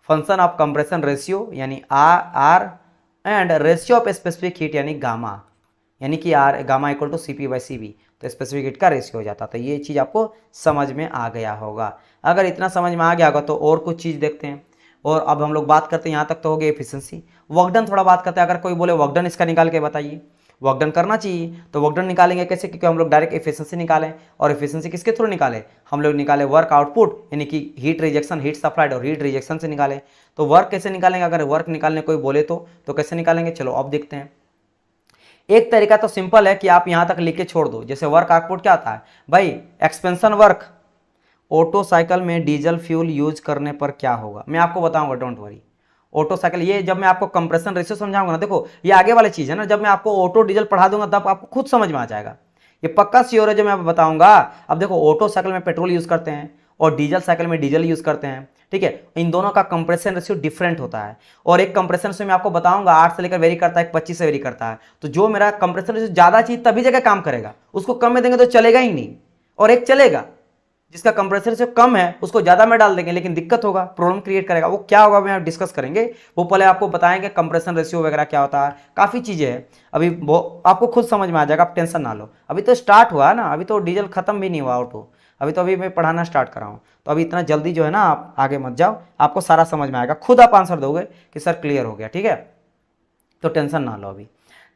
फंक्शन ऑफ कंप्रेशन रेशियो यानी R and ratio of specific heat यानी गामा, यानी कि are gamma equal to CP/CV, तो स्पेसिफिक हीट का रेशियो हो जाता। तो ये चीज़ आपको समझ में आ गया होगा। अगर इतना समझ में आ गया होगा तो और कुछ चीज़ देखते हैं। और अब हम लोग बात करते हैं, यहाँ तक तो हो गया एफिशिएंसी, वर्क डन थोड़ा बात करते हैं। अगर कोई बोले वर्क डन इसका निकाल के बताइए, वर्क डन करना चाहिए, तो वर्क डन निकालेंगे कैसे, क्योंकि हम लोग डायरेक्ट एफिशिएंसी निकालें, और एफिशिएंसी किसके थ्रू निकालें, हम लोग निकाले वर्क आउटपुट यानी कि हीट रिजेक्शन, हीट सप्लाइड और हीट रिजेक्शन से निकालें। तो वर्क कैसे निकालेंगे, अगर वर्क निकालने कोई बोले तो कैसे निकालेंगे, चलो अब देखते हैं। एक तरीका तो सिंपल है कि आप यहाँ तक लिख के छोड़ दो, जैसे वर्क आउटपुट क्या आता है भाई, एक्सपेंशन वर्क ऑटो साइकिल में डीजल फ्यूल यूज करने पर क्या होगा, मैं आपको बताऊंगा, डोंट वरी। ऑटो साइकिल, ये जब मैं आपको कंप्रेशन रेशियो समझाऊंगा ना, देखो ये आगे वाली चीज है ना, जब मैं आपको ऑटो डीजल पढ़ा दूंगा तब आपको खुद समझ में आ जाएगा, ये पक्का श्योर है जो मैं बताऊंगा। अब देखो ऑटो साइकिल में पेट्रोल यूज करते हैं और डीजल साइकिल में डीजल यूज करते हैं, ठीक है। इन दोनों का कंप्रेशन रेशियो डिफरेंट होता है, और एक कंप्रेशन रेशियो मैं आपको बताऊंगा 8 से लेकर वेरी करता है, 25 से वेरी करता है। तो जो मेरा कंप्रेशन रेशियो ज्यादा चाहिए तभी जगह काम करेगा, उसको कम में देंगे तो चलेगा ही नहीं, और एक चलेगा जिसका कंप्रेसर से कम है उसको ज्यादा में डाल देंगे लेकिन दिक्कत होगा, प्रॉब्लम क्रिएट करेगा। वो क्या होगा मैं डिस्कस करेंगे, वो पहले आपको बताएंगे कंप्रेशन रेशियो वगैरह क्या होता है, काफी चीजें हैं अभी वो आपको खुद समझ में आ जाएगा, आप टेंशन ना लो। अभी तो स्टार्ट हुआ है ना, अभी तो डीजल खत्म भी नहीं हुआ ऑटो, अभी तो अभी मैं पढ़ाना स्टार्ट कर रहा हूँ। तो अभी इतना जल्दी जो है ना आप आगे मत जाओ, आपको सारा समझ में आएगा, खुद आप आंसर दोगे कि सर क्लियर हो गया, ठीक है। तो टेंशन ना लो अभी।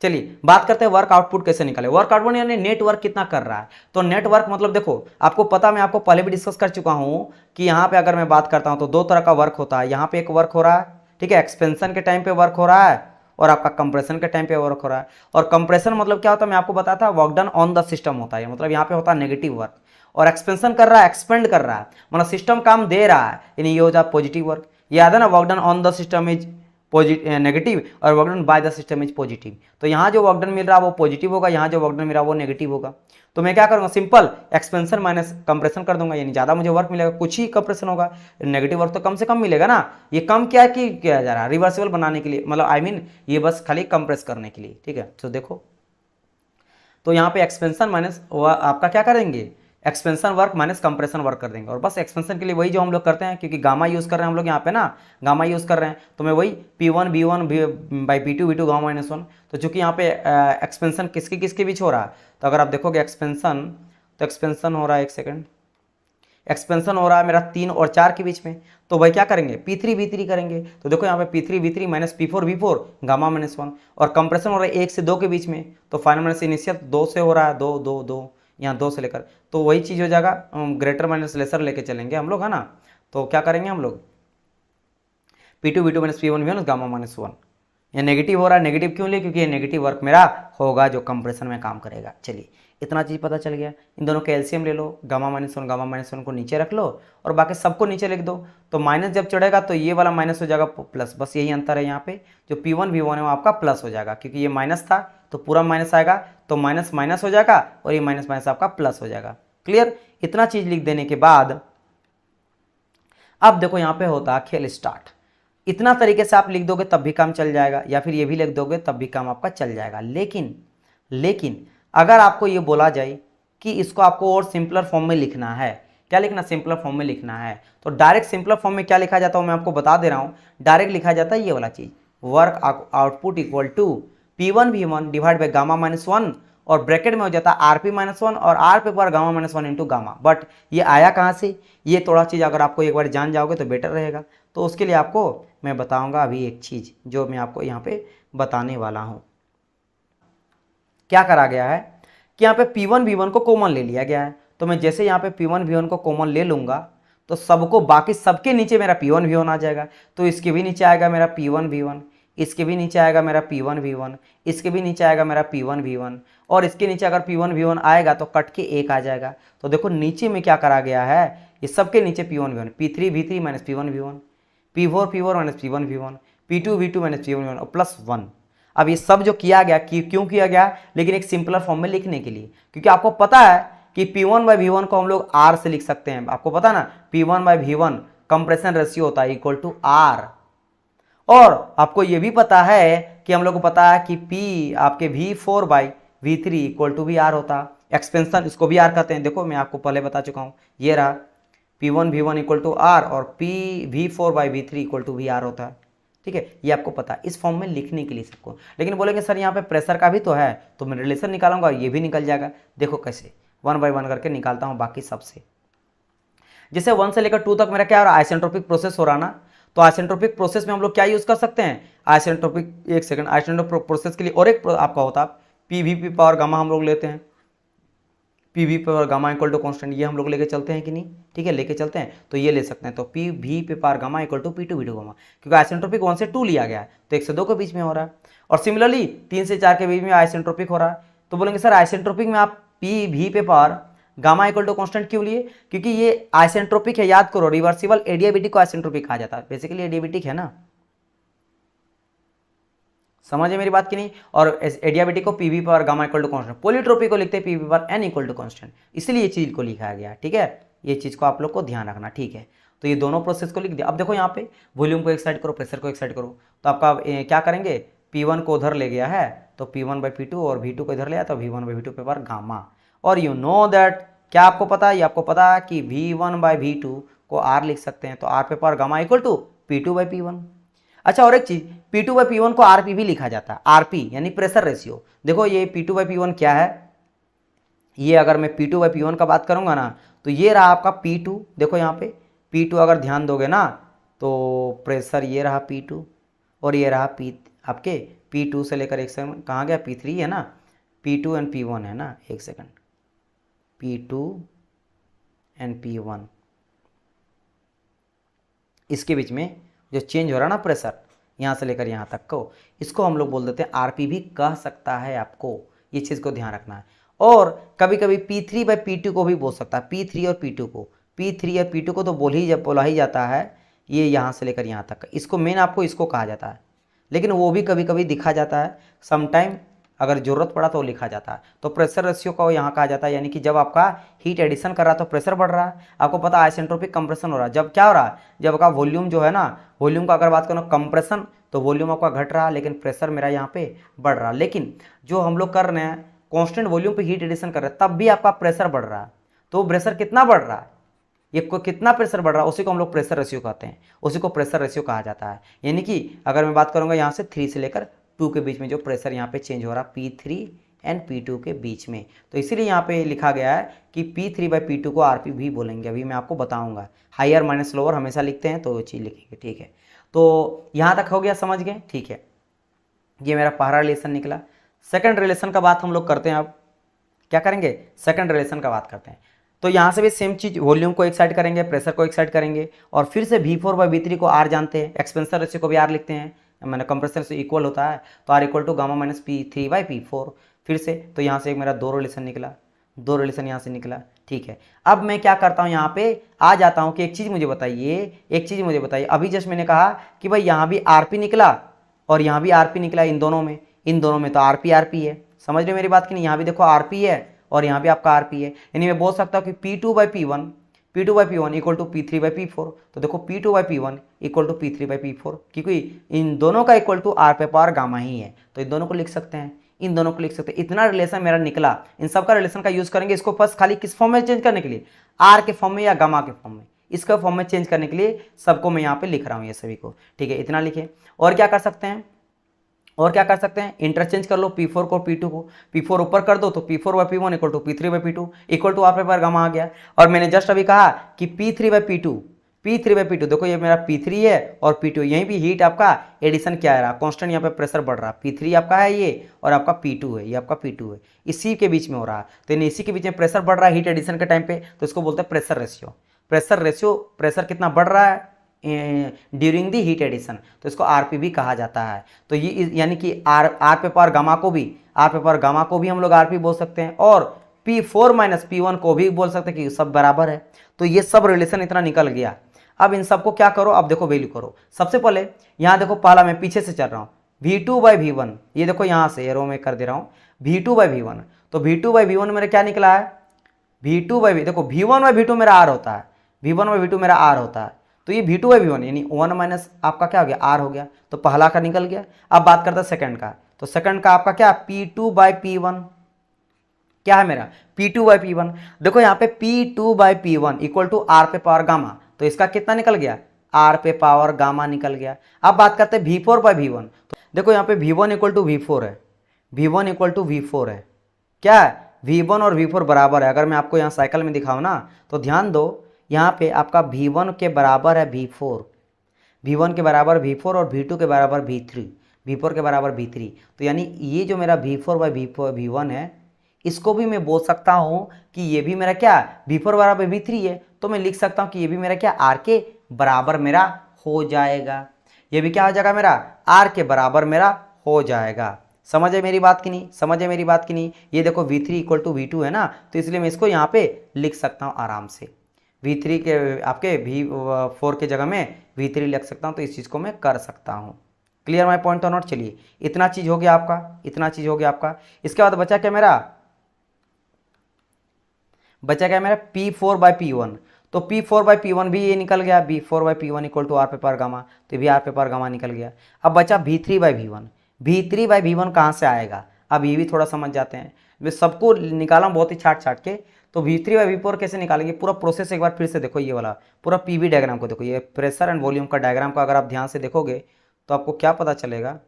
चलिए बात करते हैं वर्क आउटपुट कैसे निकाले। वर्क आउटपुट यानी नेटवर्क कितना कर रहा है। तो नेटवर्क मतलब देखो आपको पता, मैं आपको पहले भी डिस्कस कर चुका हूं कि यहाँ पे अगर मैं बात करता हूं तो दो तरह का वर्क होता है। यहाँ पे एक वर्क हो रहा है, ठीक है, एक्सपेंशन के टाइम पे वर्क हो रहा है, और आपका कंप्रेशन के टाइम पे वर्क हो रहा है। और कंप्रेशन मतलब क्या होता है मैं आपको बताया था, work done on the system होता है, मतलब यहाँ पे होता है नेगेटिव वर्क। और एक्सपेंशन कर रहा है, एक्सपेंड कर रहा है, मतलब सिस्टम काम दे रहा है, यानी ये हो जाता पॉजिटिव वर्क। याद है ना, work done on the system is negative और work done by the system is positive. तो यहाँ जो वर्क डन मिल रहा है वो पॉजिटिव होगा, यहाँ जो वर्क डन मिल रहा है वो नेगेटिव होगा। तो मैं क्या करूँगा, सिंपल एक्सपेंशन माइनस कंप्रेशन कर दूंगा, यानी ज़्यादा मुझे वर्क मिलेगा, कुछ ही कंप्रेशन होगा, नेगेटिव वर्क तो कम से कम मिलेगा ना। ये कम क्या कि किया जा रहा है, रिवर्सिबल बनाने के लिए, मतलब आई मीन ये बस खाली कंप्रेस करने के लिए, ठीक है। तो देखो तो यहाँ पे एक्सपेंशन माइनस आपका क्या करेंगे, expansion work minus compression work कर देंगे। और बस एक्सपेंशन के लिए वही जो हम लोग करते हैं, क्योंकि गामा यूज़ कर रहे हैं हम लोग यहाँ पे ना, गामा यूज़ कर रहे हैं, तो मैं वही P1 B1 by P2 V2 gamma -1। तो चूंकि यहाँ पे एक्सपेंशन किसके किसके बीच हो रहा है, तो अगर आप देखोगे एक्सपेंशन, तो एक्सपेंशन हो रहा है, एक सेकेंड, एक्सपेंशन हो रहा है मेरा 3 और 4 के बीच में। तो भाई क्या करेंगे, P3 V3 करेंगे। तो देखो यहाँ पे P3 V3 minus P4 V4 gamma -1। और कंप्रेशन हो रहा है 1 से 2 के बीच में, तो फाइनल माइनस इनिशियल 2 से हो रहा है, 2 2 2, यहाँ 2 से लेकर, तो वही चीज़ हो जाएगा, ग्रेटर माइनस लेसर लेके चलेंगे हम लोग, है ना। तो क्या करेंगे हम लोग, P2 V2 minus P1 V1 gamma -1। ये नेगेटिव हो रहा है, नेगेटिव क्यों लिए, क्योंकि ये नेगेटिव वर्क मेरा होगा जो कंप्रेशन में काम करेगा। चलिए इतना चीज़ पता चल गया। इन दोनों का एलसीएम ले लो, गामा -1 को नीचे रख लो और बाकी सबको नीचे लिख दो। तो माइनस जब चढ़ेगा तो ये वाला माइनस हो जाएगा प्लस, बस यही अंतर है यहाँ पे। जो P1 V1 है वो आपका प्लस हो जाएगा, क्योंकि ये माइनस था तो पूरा माइनस आएगा, तो माइनस माइनस हो जाएगा और ये माइनस माइनस आपका प्लस हो जाएगा। क्लियर? इतना चीज़ लिख देने के बाद अब देखो यहाँ पे होता है खेल स्टार्ट। इतना तरीके से आप लिख दोगे तब भी काम चल जाएगा, या फिर ये भी लिख दोगे तब भी काम आपका चल जाएगा। लेकिन अगर आपको ये बोला जाए कि इसको आपको और सिंपलर फॉर्म में लिखना है, क्या लिखना? सिंपलर फॉर्म में लिखना है। तो डायरेक्ट सिंपलर फॉर्म में क्या लिखा जाता है मैं आपको बता दे रहा हूँ। डायरेक्ट लिखा जाता है ये वाला चीज़, work output equal to P1 V1 divide by गामा-1 और ब्रैकेट में हो जाता है RP-1 और R पे पर गामा-1 इंटू गामा। बट ये आया कहाँ से? ये थोड़ा चीज़ अगर आपको एक बार जान जाओगे तो बेटर रहेगा। तो उसके लिए आपको मैं बताऊंगा अभी एक चीज़ जो मैं आपको यहाँ पे बताने वाला हूँ। क्या करा गया है कि यहाँ पे P1 V1 को कॉमन ले लिया गया है। तो मैं जैसे यहाँ पे P1 V1 को कॉमन ले लूँगा तो सबको बाकी सबके नीचे मेरा P1 V1 आ जाएगा। तो इसके भी नीचे आएगा मेरा P1 V1, इसके भी नीचे आएगा मेरा P1 V1, इसके भी नीचे आएगा मेरा P1 V1 और इसके नीचे अगर P1 V1 आएगा तो कट के एक आ जाएगा। तो देखो नीचे में क्या करा गया है, ये सबके नीचे P1 V1, P3 V3 minus P1 V1, P4 P4 minus P1 V1, P2 V2 minus P1 V1 और प्लस 1। अब ये सब जो किया गया क्यों किया गया, लेकिन एक सिंपलर फॉर्म में लिखने के लिए, क्योंकि आपको पता है कि P1 बाई V1 को हम लोग R से लिख सकते हैं। आपको पता ना P1 by V1 compression ratio होता है इक्वल टू R। और आपको ये भी पता है कि हम लोग को पता है कि P आपके V4 by V3 equal to भी R होता है। एक्सपेंशन इसको भी R कहते हैं। देखो मैं आपको पहले बता चुका हूँ, ये रहा P1 V1 equal to R और V4 by V3 equal to भी R होता है। ठीक है, ये आपको पता है इस फॉर्म में लिखने के लिए सबको। लेकिन बोलेंगे सर यहाँ पे प्रेशर का भी तो है, तो मैं रिलेशन निकालूंगा, ये भी निकल जाएगा। देखो कैसे 1 बाई 1 करके निकालता हूँ बाकी सबसे। जैसे 1 से लेकर 2 तक मेरा क्या हो रहा है, आइसेंट्रोपिक प्रोसेस हो रहा ना। तो आइसेंट्रोपिक प्रोसेस में हम लोग क्या यूज कर सकते हैं, आइसेंट्रोपिक, एक सेकंड, आइसेंट्रोपिक प्रोसेस के लिए और एक आपका होता है PV पावर गामा हम लोग लेते हैं। PV power gamma equal to constant, ये हम लोग लेके चलते हैं कि नहीं? ठीक है, लेके चलते हैं तो ये ले सकते हैं। तो PV पे power gamma equal to P2 V2 gamma, क्योंकि आइसेंट्रोपिक 1 से 2 लिया गया है तो 1 से 2 के बीच में हो रहा है। और सिमिलरली 3 से 4 के बीच में आइसेंट्रोपिक हो रहा है। तो बोलेंगे सर आइसेंट्रोपिक में आप PV पे power gamma equal to constant क्यों लिए? क्योंकि ये आइसेंट्रोपिक है, याद करो, रिवर्सिबल एडियाबेटिक को आइसेंट्रोपिक कहा जाता है। बेसिकली एडियाबेटिक है ना, समझे मेरी बात की नहीं? और एडियाबेटिक को PV पर gamma equal to constant, polytropic को लिखते हैं PV पर N इक्वल टू कॉन्स्टेंट, इसलिए ये चीज को लिखा गया। ठीक है, ये चीज को आप लोग को ध्यान रखना। ठीक है, तो ये दोनों प्रोसेस को लिख दिया। अब देखो यहाँ पे वॉल्यूम को एक साइड करो, प्रेशर को एक साइड करो, तो आपका क्या करेंगे, P1 को उधर ले गया है तो P1 बाई P2 और V2 को इधर ले आया तो V1 बाई V2 पे पर गामा। और यू नो दैट, क्या आपको पता है, ये आपको पता है कि V1 बाई V2 को R लिख सकते हैं, तो R पे पर gamma equal to P2 by P1। अच्छा, और एक चीज, P2 बाई P1 को RP भी लिखा जाता है, RP यानी प्रेशर रेशियो। देखो ये P2 बाई P1 क्या है, ये अगर मैं P2 बाई P1 का बात करूंगा ना तो ये रहा आपका P2। देखो यहाँ पे P2 अगर ध्यान दोगे ना तो प्रेशर ये रहा P2 और ये रहा आपके P2 से लेकर एक सेकंड कहाँ गया, P3 है ना, P2 एंड P1 है ना, एक सेकंड, P2 एंड P1, इसके बीच में जो चेंज हो रहा है ना प्रेशर यहाँ से लेकर यहाँ तक को, इसको हम लोग बोल देते हैं RP भी कह सकता है आपको, ये चीज़ को ध्यान रखना है। और कभी कभी P3 बाई P2 को भी बोल सकता है, P3 और P2 को तो बोला ही जाता है, ये यहाँ से लेकर यहाँ तक, इसको मेन आपको इसको कहा जाता है। लेकिन वो भी कभी कभी दिखा जाता है, समटाइम अगर ज़रूरत पड़ा तो लिखा जाता है। तो प्रेशर रेशियो को यहाँ कहा जाता है, यानी कि जब आपका हीट एडिशन कर रहा है तो प्रेशर बढ़ रहा है। आपको पता है आइसेंट्रोपिक कंप्रेशन हो रहा है, जब क्या हो रहा है, जब आपका वॉल्यूम जो है ना, वॉल्यूम का अगर बात करो कंप्रेशन, तो वॉल्यूम आपका घट रहा है लेकिन प्रेशर मेरा यहाँ पे बढ़ रहा है। लेकिन जो हम लोग कर रहे हैं कॉन्स्टेंट वॉल्यूम पे हीट एडिशन कर रहे हैं तब भी आपका प्रेशर बढ़ रहा है। तो प्रेशर कितना बढ़ रहा है, ये कितना प्रेशर बढ़ रहा है, उसी को हम लोग प्रेशर रेशियो कहते हैं, उसी को प्रेशर रेशियो कहा जाता है। यानी कि अगर मैं बात करूँगा यहाँ से 3 से लेकर 2 के बीच में जो प्रेशर यहाँ पे चेंज हो रहा है P3 एंड P2 के बीच में, तो इसीलिए यहाँ पे लिखा गया है कि P3 बाई P2 को RP भी बोलेंगे। अभी मैं आपको बताऊंगा, हायर माइनस लोअर हमेशा लिखते हैं तो वो चीज़ लिखेंगे। ठीक है, तो यहाँ तक हो गया, समझ गए? ठीक है, ये मेरा पहला रिलेशन निकला। सेकंड रिलेशन का बात हम लोग करते हैं। अब क्या करेंगे, सेकंड रिलेशन का बात करते हैं। तो यहाँ से भी सेम चीज़, वॉल्यूम को एक साइड करेंगे, प्रेशर को एक साइड करेंगे, और फिर से V4 बाई V3 को R जानते हैं, एक्सपेंशन रेशियो को भी R लिखते हैं, मैंने कंप्रेशन से इक्वल होता है, तो R equal to gamma minus P3 by P4। फिर से तो यहाँ से एक मेरा 2 रिलेशन निकला, दो रिलेशन यहाँ से निकला, ठीक है। अब मैं क्या करता हूँ, यहाँ पे आ जाता हूँ कि एक चीज़ मुझे बताइए, अभी जस्ट मैंने कहा कि भाई यहाँ भी आरपी निकला और यहाँ भी आरपी निकला, इन दोनों में तो आरपी आरपी है, समझ रहे हो मेरी बात की नहीं। यहाँ भी देखो आरपी है और यहाँ भी आपका आरपी है, यानी मैं बोल सकता हूँ कि P2/P1 इक्वल टू P3/P4। तो देखो P2/P1 इक्वल टू P3/P4, क्योंकि इन दोनों का इक्वल टू R पे पावर गामा ही है, तो इन दोनों को लिख सकते हैं, इतना रिलेशन मेरा निकला। इन सब का रिलेशन का यूज करेंगे इसको बस खाली किस फॉर्म में चेंज करने के लिए, आर के फॉर्म में या गामा के फॉर्म में, इसका फॉर्म में चेंज करने के लिए सबको मैं यहाँ पे लिख रहा हूँ ये सभी को, ठीक है। इतना लिखे और क्या कर सकते हैं, इंटरचेंज कर लो P4 को P2 को, P4 ऊपर कर दो तो P4/P1 equal to P3/P2 equal to आप पर गामा आ गया। और मैंने जस्ट अभी कहा कि P3/P2 देखो ये मेरा P3 है और P2, यहीं भी हीट आपका एडिशन क्या है रहा, कांस्टेंट यहाँ पे प्रेशर बढ़ रहा, P3 आपका है ये और आपका P2 है, ये आपका P2 है, इसी के बीच में हो रहा, तो इसी के बीच में प्रेशर बढ़ रहा है हीट एडिशन के टाइम पे, तो इसको बोलते हैं प्रेशर कितना बढ़ रहा है ड्यूरिंग दी हीट एडिशन, तो इसको आरपी भी कहा जाता है। तो ये यानी कि आर पे पावर गामा को भी हम लोग आरपी बोल सकते हैं और P4-P1 को भी बोल सकते हैं कि सब बराबर है। तो ये सब रिलेशन इतना निकल गया। अब इन सबको क्या करो, अब देखो वैल्यू करो। सबसे पहले यहाँ देखो, पहला मैं पीछे से चल रहा हूँ, V2/V1, ये देखो यहाँ से एरो में कर दे रहा हूँ V2/V1, तो V2/V1 मेरा क्या निकला है, देखो V1/V2 मेरा आर होता है, तो ये V2/V1 यानी 1 माइनस आपका क्या हो गया, आर हो गया, तो पहला का निकल गया। अब बात करते हैं सेकंड का, तो सेकंड का आपका क्या P2/P1, क्या है मेरा P2/P1, देखो यहाँ पे P2/P1 इक्वल टू आर पे पावर गामा, तो इसका कितना निकल गया, आर पे पावर गामा निकल गया। अब बात करते हैं V4/V1, तो देखो यहाँ पे V1 इक्वल टू V4 है, क्या है V1 और V4 बराबर है। अगर मैं आपको यहाँ साइकिल में दिखाऊँ ना, तो ध्यान दो, यहाँ पे आपका V1 के बराबर है V4, और V2 के बराबर V4 के बराबर V3, तो यानी ये जो मेरा V4/V1 है, इसको भी मैं बोल सकता हूँ कि ये भी मेरा क्या V4 बराबर V3 है, तो मैं लिख सकता हूँ कि ये भी मेरा क्या R के बराबर मेरा हो जाएगा, ये भी क्या हो जाएगा मेरा R के बराबर मेरा हो जाएगा। समझ है मेरी बात की नहीं, ये देखो V3 इक्वल टू V2 है ना, तो इसलिए मैं इसको यहाँ पे लिख सकता हूँ आराम से, V3 के आपके V4 के जगह में V3 लिख सकता हूँ, तो इस चीज़ को मैं कर सकता हूँ। क्लियर माई पॉइंट और नॉट। चलिए इतना चीज़ हो गया आपका, इसके बाद बचा क्या मेरा P4/P1, तो P4/P1 भी ये निकल गया, P4/P1 इक्वल टू आर पे पावर गामा, तो भी आर पे पावर गामा निकल गया। अब बचा V3/V1 कहाँ से आएगा, अब ये भी थोड़ा समझ जाते हैं, मैं सबको निकाला बहुत ही छाट के, तो V3/V4 कैसे निकालेंगे, पूरा प्रोसेस एक बार फिर से देखो, ये वाला पूरा पीवी डायग्राम को देखो, ये प्रेशर एंड वॉल्यूम का डायग्राम को अगर आप ध्यान से देखोगे तो आपको क्या पता चलेगा,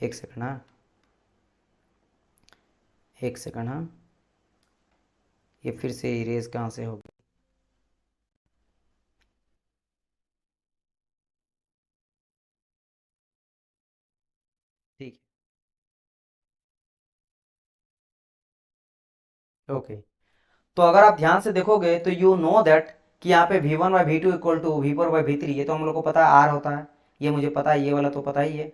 एक सेकंड हाँ, ये फिर से इरेज कहाँ से होगी, ठीक है ओके। तो अगर आप ध्यान से देखोगे तो यू नो दैट कि यहाँ पे V1/V2 इक्वल टू V4/V3, ये तो हम लोग को पता है आर होता है, ये मुझे पता है, ये वाला तो पता ही है,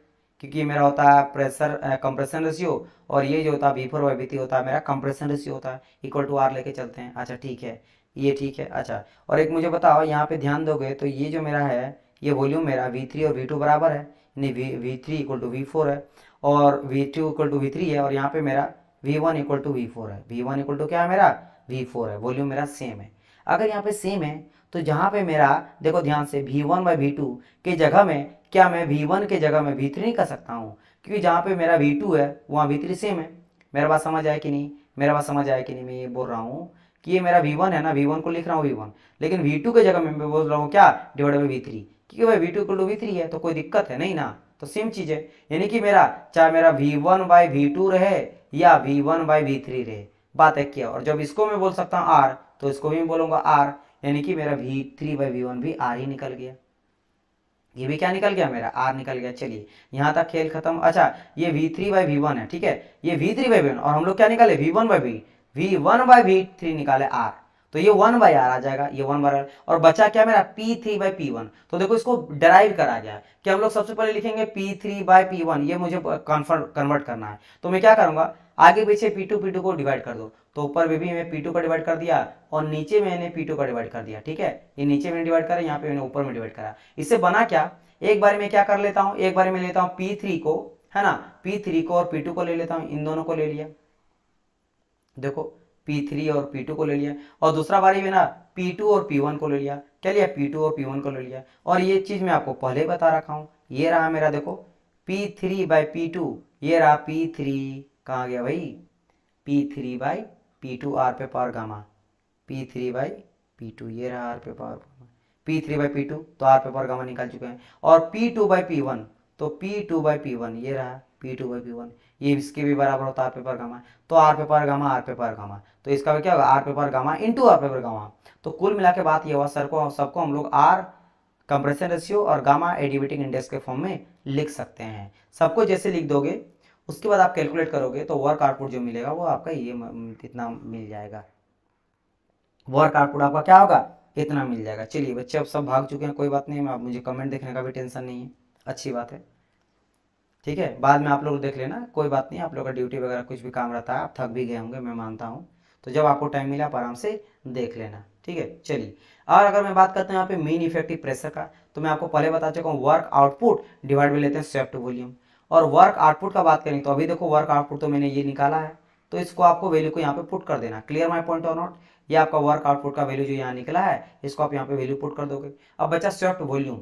क्योंकि ये मेरा होता है प्रेशर कंप्रेशन रेशियो, और ये जो होता है V4/V3 होता है मेरा कंप्रेशन रेशियो होता है, इक्वल टू आर लेके चलते हैं। अच्छा ठीक है, ये ठीक है। अच्छा और एक मुझे बताओ, यहाँ पे ध्यान दोगे तो ये जो मेरा है, ये वॉल्यूम मेरा V3 और V2 बराबर है, यानी V3 इक्वल टू V4 है और V2 इक्वल टू V3 है, और यहाँ पे मेरा V1 इक्वल टू V4 है, V1 इक्वल टू क्या है मेरा V4 है, वॉल्यूम मेरा सेम है। अगर यहाँ पे सेम है तो जहाँ पे मेरा देखो ध्यान से V1/V2 के जगह में, क्या मैं V1 के जगह में V3 नहीं कर सकता हूँ, क्योंकि जहाँ पे मेरा V2 है वहाँ V3 सेम है। मेरा बात समझ आया कि नहीं, मैं ये बोल रहा हूँ कि ये मेरा V1 है ना, V1 को लिख रहा हूँ V1, लेकिन V2 के जगह में मैं बोल रहा हूँ क्या डिवाइड बाई V3, क्योंकि भाई V2 इक्वल टू V3 है, तो कोई दिक्कत है नहीं ना, तो सेम चीज़ है। यानी कि मेरा चाहे मेरा V1/V2 रहे या V1/V3 रहे, बात है क्या। और जब इसको मैं बोल सकता हूँ R, तो इसको भी मैं बोलूँगा R, यानी कि मेरा V3/V1 भी R ही निकल गया, ये भी क्या निकल गया मेरा R निकल गया। चलिए यहाँ तक खेल खत्म। अच्छा ये V3/V1 है, ठीक है, ये V3/V1, और हम लोग क्या निकाले V1/V3 निकाले R, तो ये 1/R आ जाएगा, ये 1/R, और बचा क्या मेरा P3/P1। तो देखो इसको डराइव करा गया कि हम लोग सबसे पहले लिखेंगे P3/P1, ये मुझे कन्वर्ट करना है, तो मैं क्या करूंगा, आगे पीछे P2 को डिवाइड कर दो, तो ऊपर में भी मैं P2 का डिवाइड कर दिया और नीचे मैंने P2 का डिवाइड कर दिया। ठीक है, ये नीचे मैंने डिवाइड करा, यहाँ पे मैंने ऊपर में डिवाइड करा। इससे बना क्या, एक बार मैं क्या कर लेता हूँ, एक बार मैं लेता हूँ P3 को, है ना, P3 को और P2 को ले लेता हूँ, इन दोनों को ले लिया, देखो P3 और P2 को ले लिया, और दूसरा बारी में ना P2 और P1 को ले लिया। क्या लिया, P2 और P1 को ले लिया। और ये चीज मैं आपको पहले बता रखा हूँ, ये रहा मेरा देखो P3/P2, ये रहा P3, कहाँ गया भाई, P3/P2 आर पे पावर गामा, P3/P2 ये रहा आर पे पावर गामा, P3/P2 तो आर पे पावर गामा निकाल चुके हैं। और P2/P1 तो P2/P1 ये रहा P2/P1, ये इसके भी बराबर होता है आर पे पावर गामा, तो आर पे पावर गामा, आर पे पावर गामा, तो इसका भी क्या होगा, आर पे पावर गामा इंटू आर पे पावर गामा। तो कुल मिला के बात ये हुआ, सर को सबको हम लोग आर कंप्रेशन रेशियो और गामा एडिवेटिंग इंडेक्स के फॉर्म में लिख सकते हैं। सबको जैसे लिख दोगे, उसके बाद आप कैलकुलेट करोगे तो वर्क आउटपुट जो मिलेगा वो आपका ये कितना मिल जाएगा, वर्क आउटपुट आपका क्या होगा, इतना मिल जाएगा। चलिए बच्चे अब सब भाग चुके हैं, कोई बात नहीं, आप मुझे कमेंट देखने का भी टेंशन नहीं है, अच्छी बात है। ठीक है, बाद में आप लोग देख लेना, कोई बात नहीं, आप लोग का ड्यूटी वगैरह कुछ भी काम रहता है, आप थक भी गए होंगे मैं मानता हूँ, तो जब आपको टाइम मिला आप आराम से देख लेना। ठीक है, चलिए। और अगर मैं बात करता हूँ यहाँ पे मीन इफेक्टिव प्रेशर का, तो मैं आपको पहले बता चुका हूँ वर्क आउटपुट डिवाइड में लेते हैं स्वेप्ट वॉल्यूम। और वर्क आउटपुट का बात करें तो अभी देखो वर्क आउटपुट तो मैंने ये निकाला है, तो इसको आपको वैल्यू को यहाँ पे पुट कर देना। क्लियर माई पॉइंट और नॉट, ये आपका वर्क आउटपुट का वैल्यू जो यहाँ निकला है, इसको आप यहाँ पे वैल्यू पुट कर दोगे। अब बचा स्वेप्ट वॉल्यूम,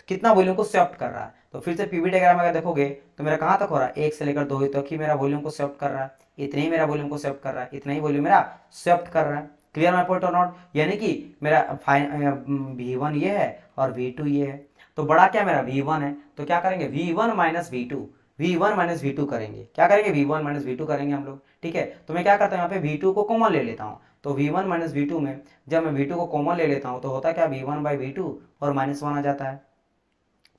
कितना वॉल्यूम को स्वेप्ट कर रहा है, तो फिर से पीवी डायग्राम अगर देखोगे तो मेरा कहाँ तक हो रहा है, 1 से लेकर 2 तक ही मेरा वॉल्यूम को स्वेप्ट कर रहा है, इतने ही मेरा वॉल्यूम को स्वेप्ट कर रहा है, इतना ही वॉल्यूम मेरा स्वेप्ट कर रहा है। क्लियर माई पॉइंट और नॉट, यानी कि मेरा V1 ये है और V2 ये है, तो बड़ा क्या मेरा V1 है, तो क्या करेंगे V1 माइनस V2 करेंगे, क्या करेंगे V1 माइनस V2 करेंगे हम लोग। ठीक है, तो मैं क्या करता हूँ यहाँ पे V2 को कॉमन ले लेता हूँ, तो V1 माइनस V2 में जब मैं V2 को कॉमन ले लेता हूँ तो होता क्या V1/V2 और -1 आ जाता है।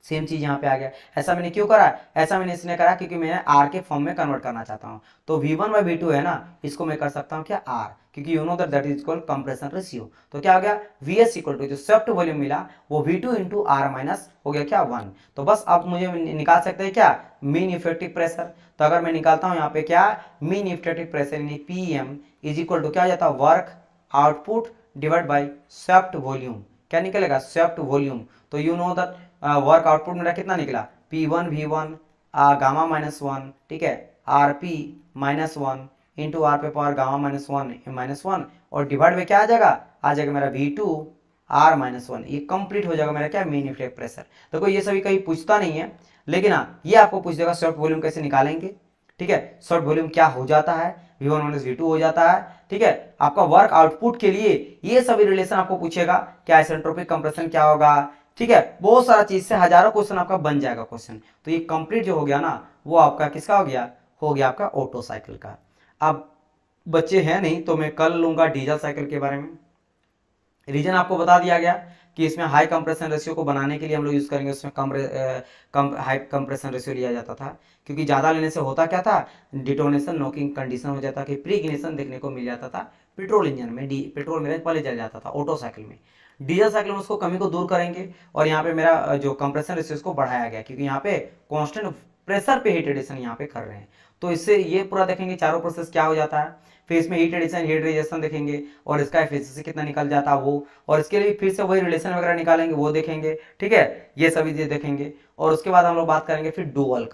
सेम चीज यहाँ पे आ गया। ऐसा मैंने क्यों करा, ऐसा मैंने इसलिए करा क्योंकि मैं आर के फॉर्म में कन्वर्ट करना चाहता हूँ। तो V1/V2 है ना, इसको मैं कर सकता हूँ क्या आर, क्योंकि you know that is equal compression ratio. तो क्या हो गया VS इक्वल टू जो स्वेप्ट वॉल्यूम मिला वो V2 इंटू आर माइनस हो गया क्या 1। तो बस अब मुझे निकाल सकते हैं क्या मीन इफेक्टिव प्रेशर। तो अगर मैं निकालता हूँ यहाँ पे क्या मीन इफेक्टिव प्रेशर यानी PM इज इक्वल टू क्या हो जाता है work output divide by swept volume. क्या निकलेगा स्वेप्ट वॉल्यूम। तो you know that work output मेरा कितना निकला P1 V1 गामा -1, ठीक है, RP -1 इंटू आर पे पावर गामा -1 और डिवाइड में क्या आ जाएगा मेरा V2 R-1। ये कंप्लीट हो जाएगा मेरा क्या मीन इफेक्टिव प्रेशर। देखो ये सभी कहीं पूछता नहीं है, लेकिन हाँ ये आपको पूछ देगा शॉर्ट वॉल्यूम कैसे निकालेंगे। ठीक है, शॉर्ट वॉल्यूम क्या हो जाता है, V1 - V2 हो जाता है। ठीक है, आपका वर्क आउटपुट के लिए ये सभी रिलेशन आपको पूछेगा, क्या आइसेंट्रोपिक कंप्रेशन क्या होगा। ठीक है, बहुत सारा चीज से हजारों क्वेश्चन आपका बन जाएगा क्वेश्चन। तो ये कंप्लीट जो हो गया ना वो आपका किसका हो गया आपका ऑटो साइकिल का। अब बच्चे हैं नहीं तो मैं कल लूंगा डीजल साइकिल के बारे में। रीजन आपको बता दिया गया कि इसमें हाई कंप्रेशन रेशियो को बनाने के लिए हम लोग यूज करेंगे, उसमें कम हाई कंप्रेशन रेशियो लिया जाता था, क्योंकि ज़्यादा लेने से होता क्या था डिटोनेशन नॉकिंग कंडीशन हो जाता कि प्री इग्निशन देखने को मिल जाता था पेट्रोल इंजन में, पेट्रोल मेरे पहले जल जाता था ऑटो साइकिल में। डीजल साइकिल में उसको कमी को दूर करेंगे और यहाँ पे मेरा जो कंप्रेशन रेशियो को बढ़ाया गया, क्योंकि यहाँ पे कॉन्स्टेंट प्रेशर पे हीट एडिशन यहाँ पे कर रहे हैं। तो इससे ये पूरा देखेंगे चारों प्रोसेस क्या हो जाता है, फिर इसमें हीट एडिशन हीट रिजेक्शन देखेंगे और इसका एफिशिएंसी कितना निकल जाता है वो, और इसके लिए फिर से वही रिलेशन वगैरह निकालेंगे वो देखेंगे। ठीक है, ये सभी चीज देखेंगे और उसके बाद हम लोग बात करेंगे फिर डुअल का।